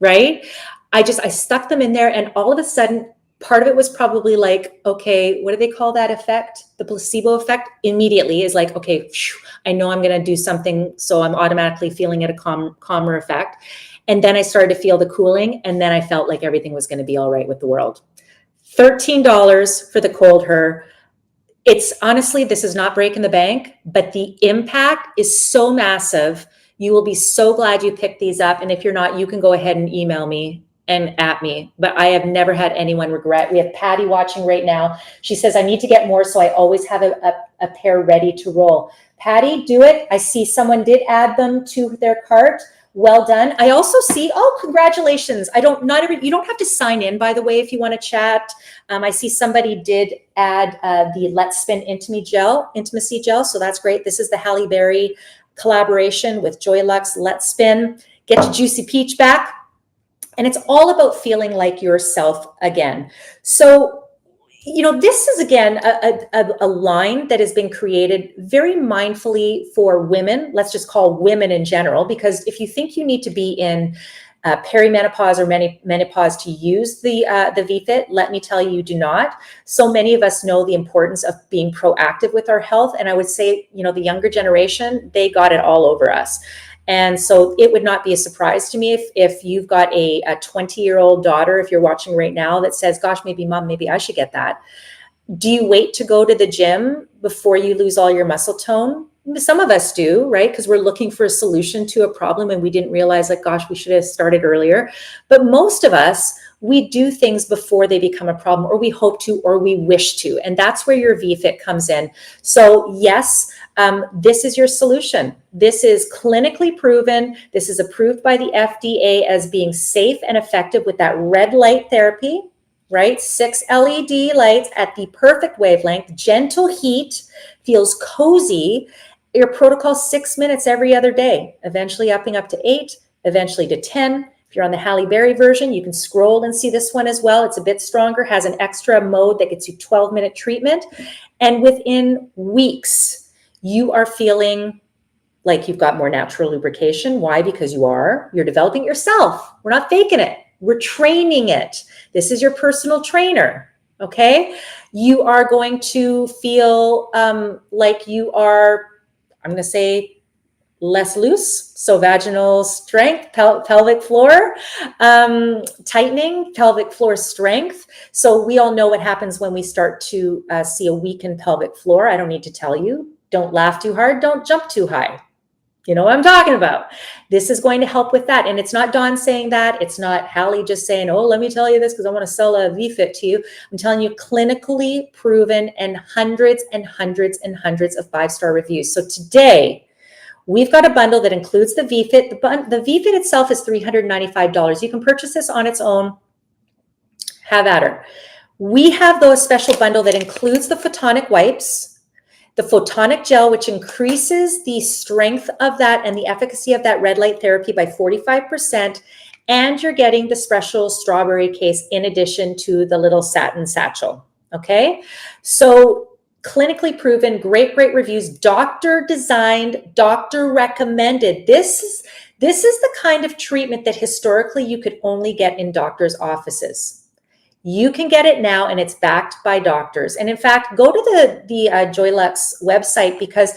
right? I stuck them in there, and all of a sudden, part of it was probably like, okay, what do they call that effect? The placebo effect immediately is like, okay, I know I'm going to do something. So I'm automatically feeling it a calmer effect. And then I started to feel the cooling, and then I felt like everything was going to be all right with the world. $13 for the Cold Her. It's honestly, this is not breaking the bank, but the impact is so massive. You will be so glad you picked these up. And if you're not, you can go ahead and email me and at me. But I have never had anyone regret. We have Patty watching right now. She says, I need to get more, so I always have a pair ready to roll. Patty, do it. I see someone did add them to their cart. Well done. I also see, congratulations. You don't have to sign in, by the way, if you want to chat. I see somebody did add the Let's Spin Intimacy Gel. So that's great. This is the Halle Berry collaboration with Joylux. Let's Spin. Get your juicy peach back. And it's all about feeling like yourself again. So, this is, again, a line that has been created very mindfully for women. Let's just call women in general, because if you think you need to be in perimenopause or menopause to use the vFit, let me tell you, you do not. So many of us know the importance of being proactive with our health. And I would say, the younger generation, they got it all over us. And so it would not be a surprise to me if you've got a 20-year-old daughter, if you're watching right now, that says, gosh, maybe I should get that. Do you wait to go to the gym before you lose all your muscle tone? Some of us do, right? Because we're looking for a solution to a problem and we didn't realize, like, gosh, we should have started earlier. But most of us, we do things before they become a problem, or we hope to, or we wish to. And that's where your vFit comes in. So yes, this is your solution. This is clinically proven. This is approved by the FDA as being safe and effective with that red light therapy, right? 6 LED lights at the perfect wavelength, gentle heat, feels cozy. Your protocol 6 minutes every other day, eventually upping up to 8, eventually to 10. If you're on the Halle Berry version, you can scroll and see this one as well. It's a bit stronger, has an extra mode that gets you 12-minute treatment. And within weeks, you are feeling like you've got more natural lubrication. Why? Because you're developing it yourself. We're not faking it. We're training it. This is your personal trainer. Okay. You are going to feel like you are, I'm going to say, less loose. So vaginal strength, pelvic floor tightening, pelvic floor strength. So we all know what happens when we start to see a weakened pelvic floor. I don't need to tell you. Don't laugh too hard. Don't jump too high. You know what I'm talking about. This is going to help with that. And it's not Dawn saying that. It's not Hallie just saying, oh, let me tell you this because I want to sell a vFit to you. I'm telling you, clinically proven, and hundreds and hundreds and hundreds of 5-star reviews. So today, we've got a bundle that includes the vFit. The vFit itself is $395. You can purchase this on its own. Have at her. We have a special bundle that includes the photonic wipes, the photonic gel, which increases the strength of that and the efficacy of that red light therapy by 45%. And you're getting the special strawberry case in addition to the little satin satchel. Okay. So clinically proven, great reviews, doctor designed, doctor recommended. This is the kind of treatment that historically you could only get in doctors' offices. You can get it now, and it's backed by doctors. And in fact, go to the Joylux website, because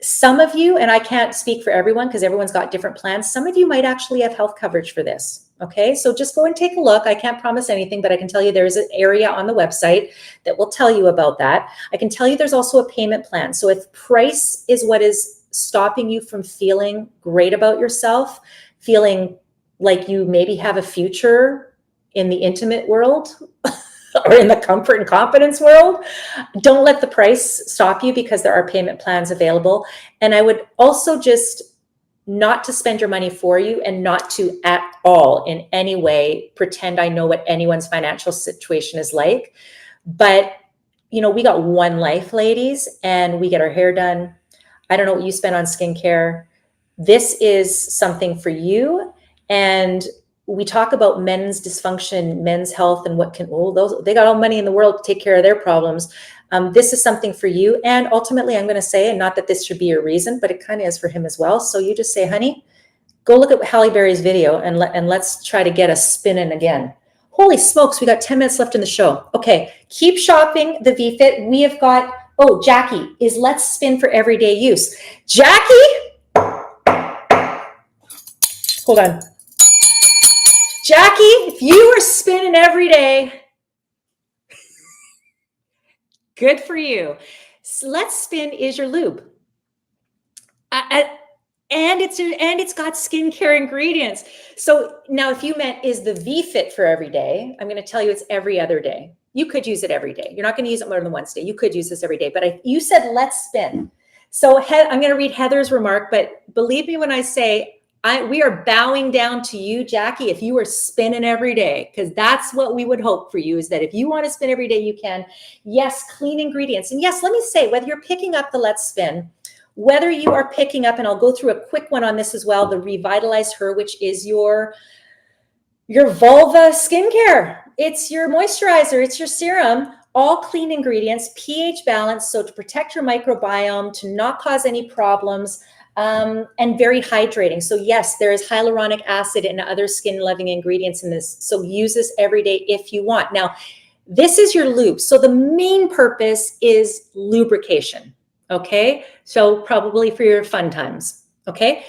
some of you, and I can't speak for everyone because everyone's got different plans, some of you might actually have health coverage for this. Okay, so just go and take a look. I can't promise anything, but I can tell you there's an area on the website that will tell you about that. I can tell you there's also a payment plan. So if price is what is stopping you from feeling great about yourself, feeling like you maybe have a future in the intimate world or in the comfort and confidence world, don't let the price stop you, because there are payment plans available. And I would also just not to spend your money for you, and not to at all in any way pretend I know what anyone's financial situation is like. But, we got one life, ladies, and we get our hair done. I don't know what you spend on skincare. This is something for you. And we talk about men's dysfunction, men's health, and what can, they got all money in the world to take care of their problems. This is something for you. And ultimately, I'm going to say, and not that this should be your reason, but it kind of is for him as well. So you just say, honey, go look at Halle Berry's video and let's try to get us spinning again. Holy smokes, we got 10 minutes left in the show. Okay, keep shopping the vFit. We have got, Jackie is Let's Spin for Everyday Use. Jackie, hold on. Jackie, if you were spinning every day, good for you. Let's Spin is your lube. And it's got skincare ingredients. So now if you meant is the vFit for every day, I'm going to tell you it's every other day. You could use it every day. You're not going to use it more than once a day. You could use this every day, but you said let's spin. So I'm going to read Heather's remark, but believe me when I say we are bowing down to you, Jackie, if you are spinning every day, because that's what we would hope for you, is that if you want to spin every day, you can. Yes, clean ingredients. And yes, let me say, whether you're picking up the Let's Spin, whether you are picking up, and I'll go through a quick one on this as well, the Revitalize Her, which is your vulva skincare. It's your moisturizer, it's your serum, all clean ingredients, pH balance, so to protect your microbiome, to not cause any problems, and very hydrating. So yes, there is hyaluronic acid and other skin-loving ingredients in this. So use this every day if you want. Now, this is your lube. So the main purpose is lubrication. Okay, so probably for your fun times. Okay,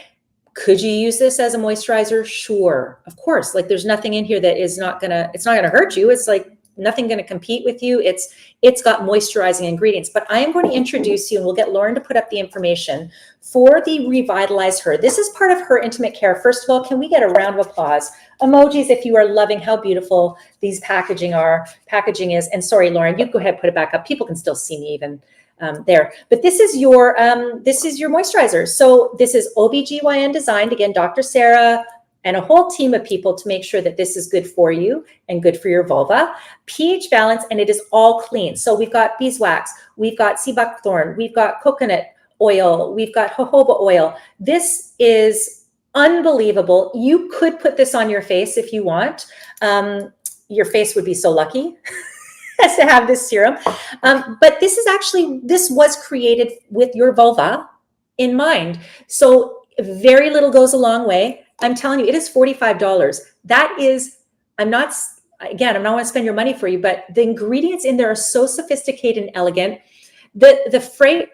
could you use this as a moisturizer? Sure, of course. Like there's nothing in here that is it's not gonna hurt you. It's like nothing gonna compete with you. It's got moisturizing ingredients. But I am going to introduce you, and we'll get Lauren to put up the information for the Revitalize Her. This is part of her intimate care. First of all, can we get a round of applause? Emojis if you are loving how beautiful these packaging is. And sorry, Lauren, you go ahead, put it back up. People can still see me even there. But this is your moisturizer. So this is OBGYN designed, again, Dr. Sarah and a whole team of people to make sure that this is good for you and good for your vulva. pH balance, and it is all clean. So we've got beeswax, we've got sea buckthorn, we've got coconut oil, we've got jojoba oil. This is unbelievable. You could put this on your face if you want. Your face would be so lucky to have this serum. But this was created with your vulva in mind. So very little goes a long way. I'm telling you, it is $45. That is, I'm not want to spend your money for you, but the ingredients in there are so sophisticated and elegant. I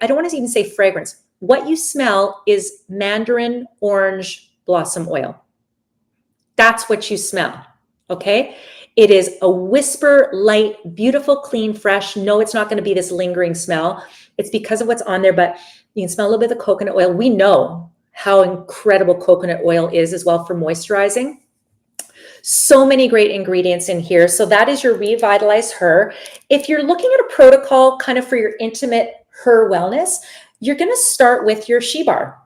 don't want to even say fragrance. What you smell is mandarin orange blossom oil. That's what you smell. Okay. It is a whisper, light, beautiful, clean, fresh. No, it's not going to be this lingering smell. It's because of what's on there, but you can smell a little bit of the coconut oil. We know how incredible coconut oil is as well for moisturizing. So many great ingredients in here. So that is your Revitalize Her. If you're looking at a protocol kind of for your intimate her wellness, you're going to start with your She Bar.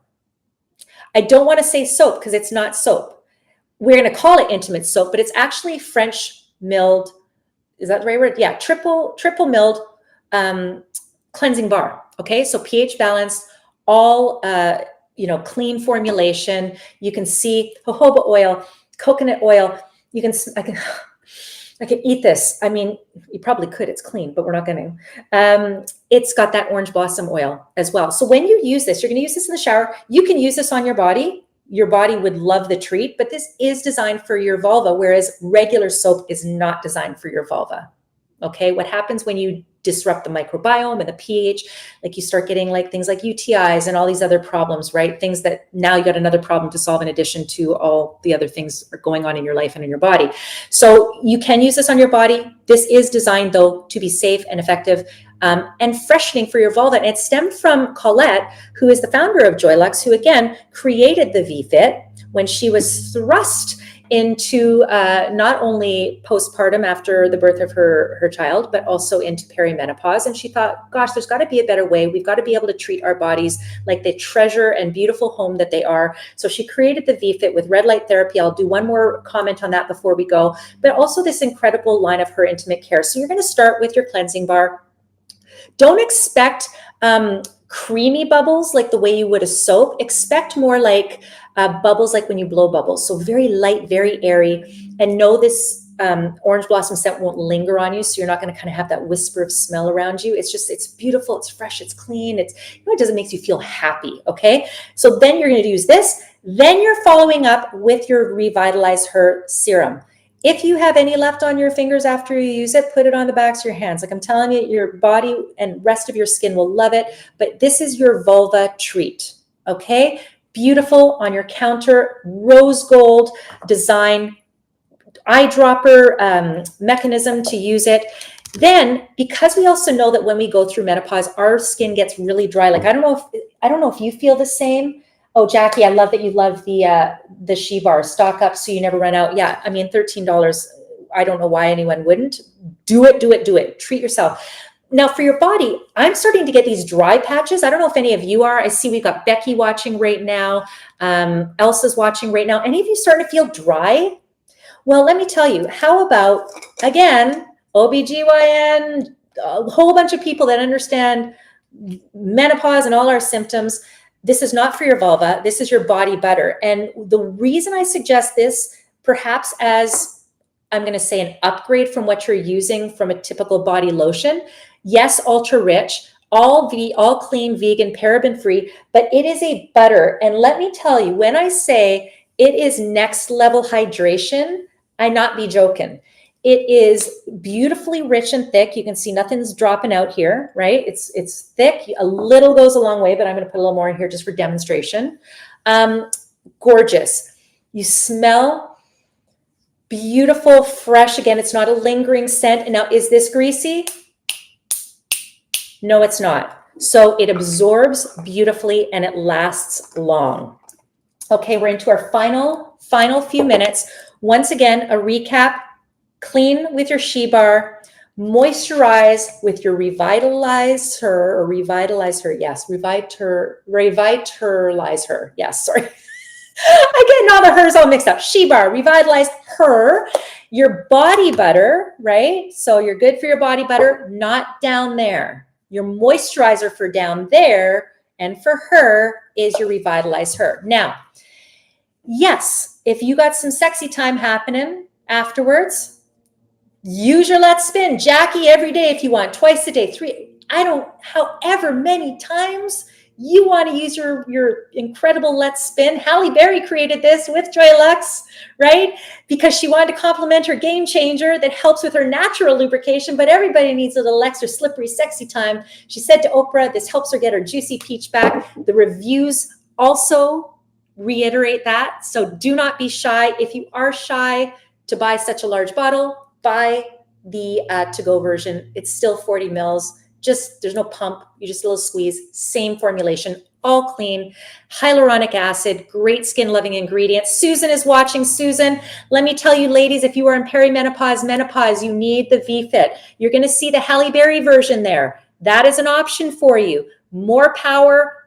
I don't want to say soap because it's not soap. We're going to call it intimate soap, but it's actually French milled. Is that the right word? Yeah, triple milled cleansing bar. Okay, so pH balanced, all clean formulation. You can see jojoba oil, coconut oil. I can eat this. I mean, you probably could. It's clean, but we're not going to. It's got that orange blossom oil as well. So when you use this, you're going to use this in the shower. You can use this on your body. Your body would love the treat, but this is designed for your vulva, whereas regular soap is not designed for your vulva. Okay, what happens when you disrupt the microbiome and the pH. Like you start getting like things like UTIs and all these other problems, right? Things that now you got another problem to solve in addition to all the other things are going on in your life and in your body. So you can use this on your body. This is designed though to be safe and effective and freshening for your vulva. And it stemmed from Colette, who is the founder of Joylux, who again created the vFit when she was thrust into not only postpartum after the birth of her child, but also into perimenopause. And she thought, gosh, there's got to be a better way. We've got to be able to treat our bodies like the treasure and beautiful home that they are. So she created the vFit with red light therapy. I'll do one more comment on that before we go, but also this incredible line of her intimate care. So you're going to start with your cleansing bar. Don't expect creamy bubbles like the way you would a soap. Expect more like bubbles like when you blow bubbles. So very light, very airy, and know this orange blossom scent won't linger on you. So you're not going to kind of have that whisper of smell around you. It's beautiful. It's fresh. It's clean. It doesn't make you feel happy. Okay. So then you're going to use this. Then you're following up with your Revitalize Her serum. If you have any left on your fingers after you use it, put it on the backs of your hands. Like I'm telling you, your body and rest of your skin will love it. But this is your vulva treat. Okay. Beautiful on your counter, rose gold design, eyedropper mechanism to use it. Then, because we also know that when we go through menopause, our skin gets really dry. Like I don't know if you feel the same. Oh, Jackie, I love that you love the She Bar. Stock up so you never run out. Yeah, I mean, $13. I don't know why anyone wouldn't. Do it, do it, do it. Treat yourself. Now for your body, I'm starting to get these dry patches. I don't know if any of you are. I see we've got Becky watching right now. Elsa's watching right now. Any of you starting to feel dry? Well, let me tell you, how about, again, OBGYN, a whole bunch of people that understand menopause and all our symptoms. This is not for your vulva. This is your body butter. And the reason I suggest this, perhaps as I'm going to say an upgrade from what you're using from a typical body lotion. Yes, ultra rich, all clean, vegan, paraben free, but it is a butter. And let me tell you, when I say it is next level hydration, I not be joking. It is beautifully rich and thick. You can see nothing's dropping out here, right? It's thick. A little goes a long way, but I'm going to put a little more in here just for demonstration. Gorgeous. You smell beautiful, fresh. Again, it's not a lingering scent. And now, is this greasy? No, it's not. So it absorbs beautifully and it lasts long. Okay, we're into our final few minutes. Once again, a recap. Clean with your She Bar, moisturize with your Revitalize Her. Yes, Revitalize Her. Yes, sorry. I get all the hers all mixed up. She Bar, Revitalize Her, your body butter, right? So you're good for your body butter, not down there. Your moisturizer for down there and for her is your Revitalize Her. Now, yes, if you got some sexy time happening afterwards, use your Let's Spin. Jackie, every day if you want, twice a day, however many times you want to use your incredible Let's Spin. Halle Berry created this with Joylux, right? Because she wanted to complement her Game Changer that helps with her natural lubrication, but everybody needs a little extra slippery, sexy time. She said to Oprah, this helps her get her juicy peach back. The reviews also reiterate that. So do not be shy. If you are shy to buy such a large bottle, buy the to-go version. It's still 40 mils. There's no pump. You just a little squeeze. Same formulation, all clean. Hyaluronic acid, great skin-loving ingredients. Susan is watching. Susan, let me tell you, ladies, if you are in perimenopause, menopause, you need the vFit. You're going to see the Halle Berry version there. That is an option for you. More power,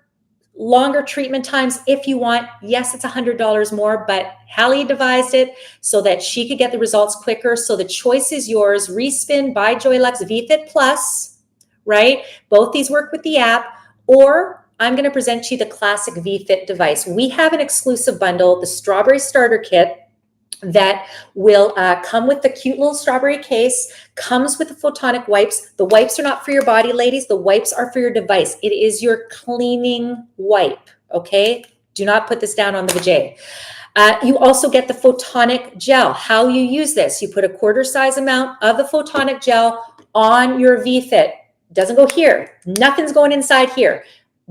longer treatment times if you want. Yes, it's $100 more, but Halle devised it so that she could get the results quicker. So the choice is yours. Respin by Joylux, vFit Plus, right? Both these work with the app, or I'm going to present to you the classic vFit device. We have an exclusive bundle, the Strawberry Starter Kit, that will come with the cute little strawberry case, comes with the photonic wipes. The wipes are not for your body, ladies. The wipes are for your device. It is your cleaning wipe, okay? Do not put this down on the vajay. You also get the photonic gel. How you use this, you put a quarter size amount of the photonic gel on your vFit. doesn't go here. Nothing's going inside here.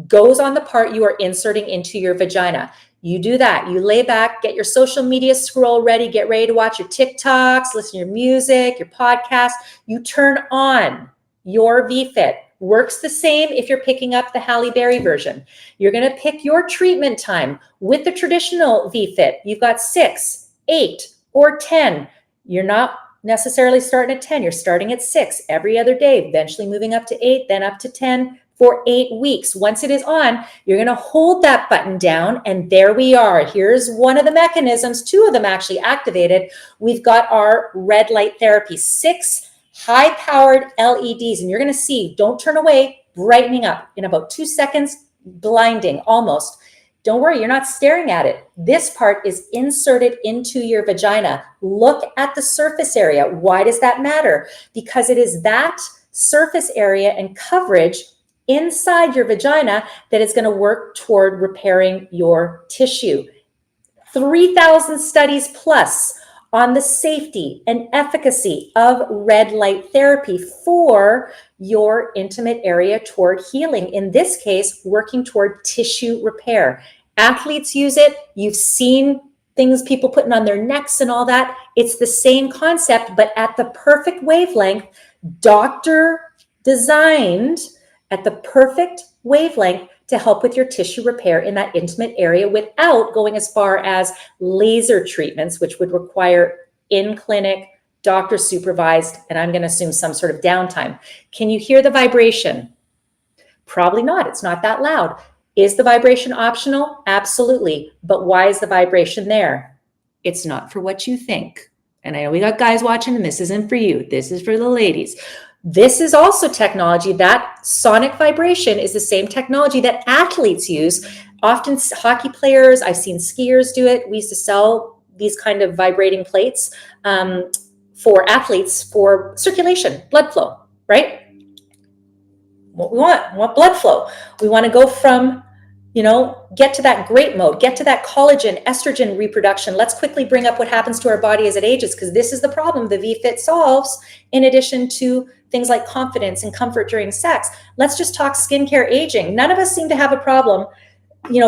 Goes on the part you are inserting into your vagina. You do that. You lay back, get your social media scroll ready, get ready to watch your TikToks, listen to your music, your podcast. You turn on your vFit. Works the same if you're picking up the Halle Berry version. You're going to pick your treatment time with the traditional vFit. You've got 6, 8, or 10. You're not necessarily starting at 10. You're starting at 6 every other day, eventually moving up to 8, then up to 10 for 8 weeks. Once it is on, you're going to hold that button down, and there we are. Here's one of the mechanisms, 2 of them actually activated. We've got our red light therapy, 6 high-powered LEDs, and you're going to see, don't turn away, brightening up in about 2 seconds, blinding almost. Don't worry, you're not staring at it. This part is inserted into your vagina. Look at the surface area. Why does that matter? Because it is that surface area and coverage inside your vagina that is going to work toward repairing your tissue. 3,000 studies plus on the safety and efficacy of red light therapy for your intimate area toward healing. In this case, working toward tissue repair. Athletes use it. You've seen things people putting on their necks and all that. It's the same concept, but at the perfect wavelength, doctor designed at the perfect wavelength to help with your tissue repair in that intimate area without going as far as laser treatments, which would require in-clinic, doctor supervised, and I'm going to assume some sort of downtime. Can you hear the vibration? Probably not. It's not that loud. Is the vibration optional? Absolutely. But why is the vibration there? It's not for what you think. And I know we got guys watching, and this isn't for you. This is for the ladies. This is also technology. That sonic vibration is the same technology that athletes use. Often hockey players, I've seen skiers do it. We used to sell these kind of vibrating plates for athletes for circulation, blood flow, right? What we want blood flow. We want to go from, get to that great mode, get to that collagen, estrogen reproduction. Let's quickly bring up what happens to our body as it ages, because this is the problem the vFit solves, in addition to things like confidence and comfort during sex. Let's just talk skincare aging. None of us seem to have a problem,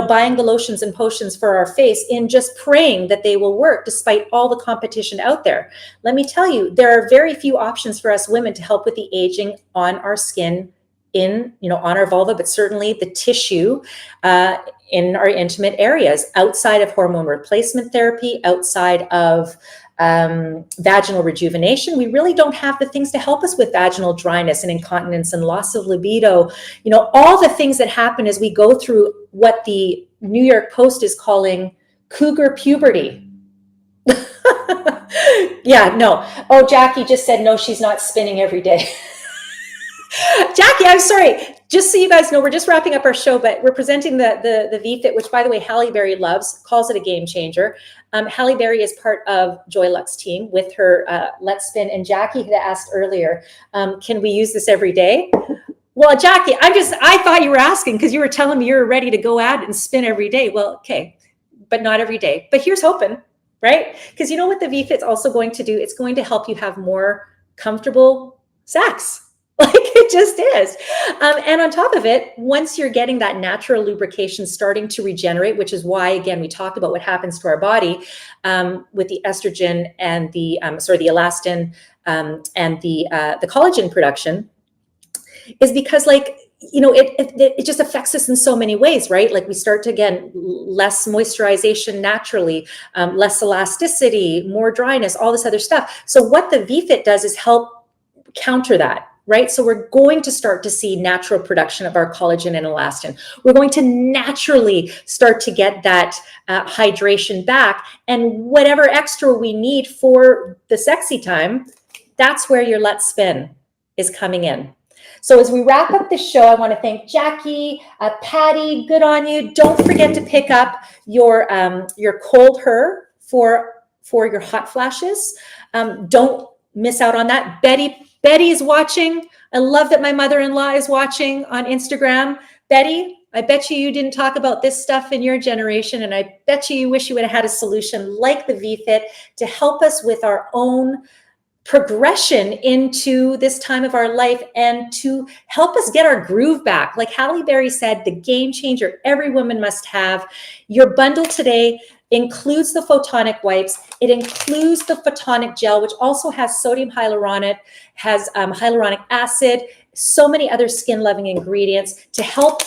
buying the lotions and potions for our face in just praying that they will work despite all the competition out there. Let me tell you, there are very few options for us women to help with the aging on our skin, on our vulva, but certainly the tissue in our intimate areas, outside of hormone replacement therapy, outside of vaginal rejuvenation. We really don't have the things to help us with vaginal dryness and incontinence and loss of libido, all the things that happen as we go through what the New York Post is calling cougar puberty. Yeah, no. Oh, Jackie just said, no, she's not spinning every day. Jackie, I'm sorry. Just so you guys know, we're just wrapping up our show, but we're presenting the vFit, which, by the way, Halle Berry loves, calls it a game changer. Halle Berry is part of Joylux team with her Let's Spin. And Jackie had asked earlier, can we use this every day? Well, Jackie, I thought you were asking because you were telling me you're ready to go out and spin every day. Well, okay, but not every day. But here's hoping, right? Because you know what the vFit's also going to do? It's going to help you have more comfortable sex. Like it just is. And on top of it, once you're getting that natural lubrication starting to regenerate, which is why, again, we talked about what happens to our body with the estrogen and the elastin and the collagen production, is because it just affects us in so many ways, right? Like we start to, again, less moisturization naturally, less elasticity, more dryness, all this other stuff. So what the vFit does is help counter that. Right? So we're going to start to see natural production of our collagen and elastin. We're going to naturally start to get that hydration back, and whatever extra we need for the sexy time, that's where your Let's Spin is coming in. So as we wrap up the show, I want to thank Jackie, Patty, good on you. Don't forget to pick up your Cold Her for your hot flashes. Don't miss out on that. Betty is watching. I love that my mother-in-law is watching on Instagram. Betty, I bet you didn't talk about this stuff in your generation, and I bet you wish you would have had a solution like the vFit to help us with our own progression into this time of our life and to help us get our groove back. Like Halle Berry said, the game changer every woman must have. Your bundle today includes the photonic wipes. It includes the photonic gel, which also has sodium hyaluronate, has hyaluronic acid, so many other skin loving ingredients to help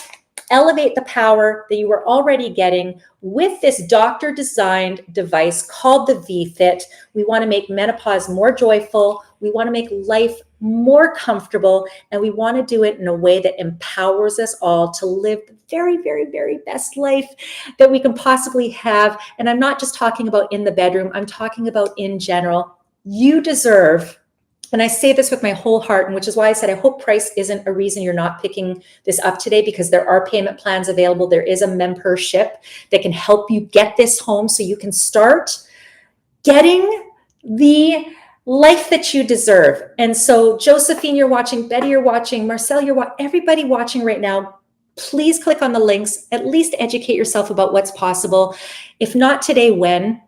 elevate the power that you were already getting with this doctor designed device called the vFit. We want to make menopause more joyful. We want to make life more comfortable, and we want to do it in a way that empowers us all to live the very, very, very best life that we can possibly have. And I'm not just talking about in the bedroom, I'm talking about in general. You deserve, and I say this with my whole heart, and which is why I said I hope price isn't a reason you're not picking this up today, because there are payment plans available. There is a membership that can help you get this home so you can start getting the life that you deserve. And so Josephine, you're watching, Betty, you're watching, Marcel, you're watching, everybody watching right now, please click on the links, at least educate yourself about what's possible. If not today, when?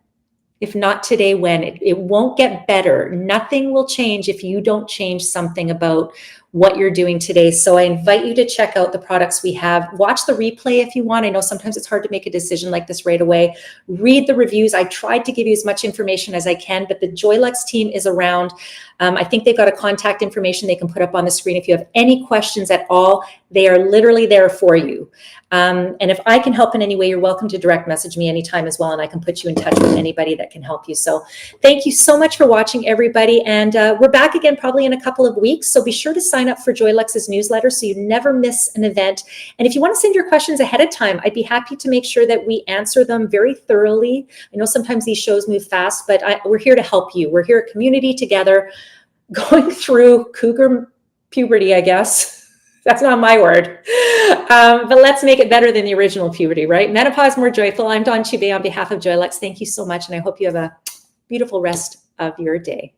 If not today, when? It won't get better. Nothing will change if you don't change something about what you're doing today. So I invite you to check out the products we have. Watch the replay if you want. I know sometimes it's hard to make a decision like this right away. Read the reviews. I tried to give you as much information as I can, but the Joylux team is around. I think they've got a contact information they can put up on the screen. If you have any questions at all, they are literally there for you. And if I can help in any way, you're welcome to direct message me anytime as well, and I can put you in touch with anybody that can help you. So thank you so much for watching, everybody. And we're back again probably in a couple of weeks. So be sure to sign up for Joylux's newsletter so you never miss an event. And if you want to send your questions ahead of time, I'd be happy to make sure that we answer them very thoroughly. I know sometimes these shows move fast, but we're here to help you. We're here a community together going through cougar puberty, I guess. That's not my word. But let's make it better than the original puberty, right? Menopause more joyful. I'm Dawn Chubai on behalf of Joylux. Thank you so much. And I hope you have a beautiful rest of your day.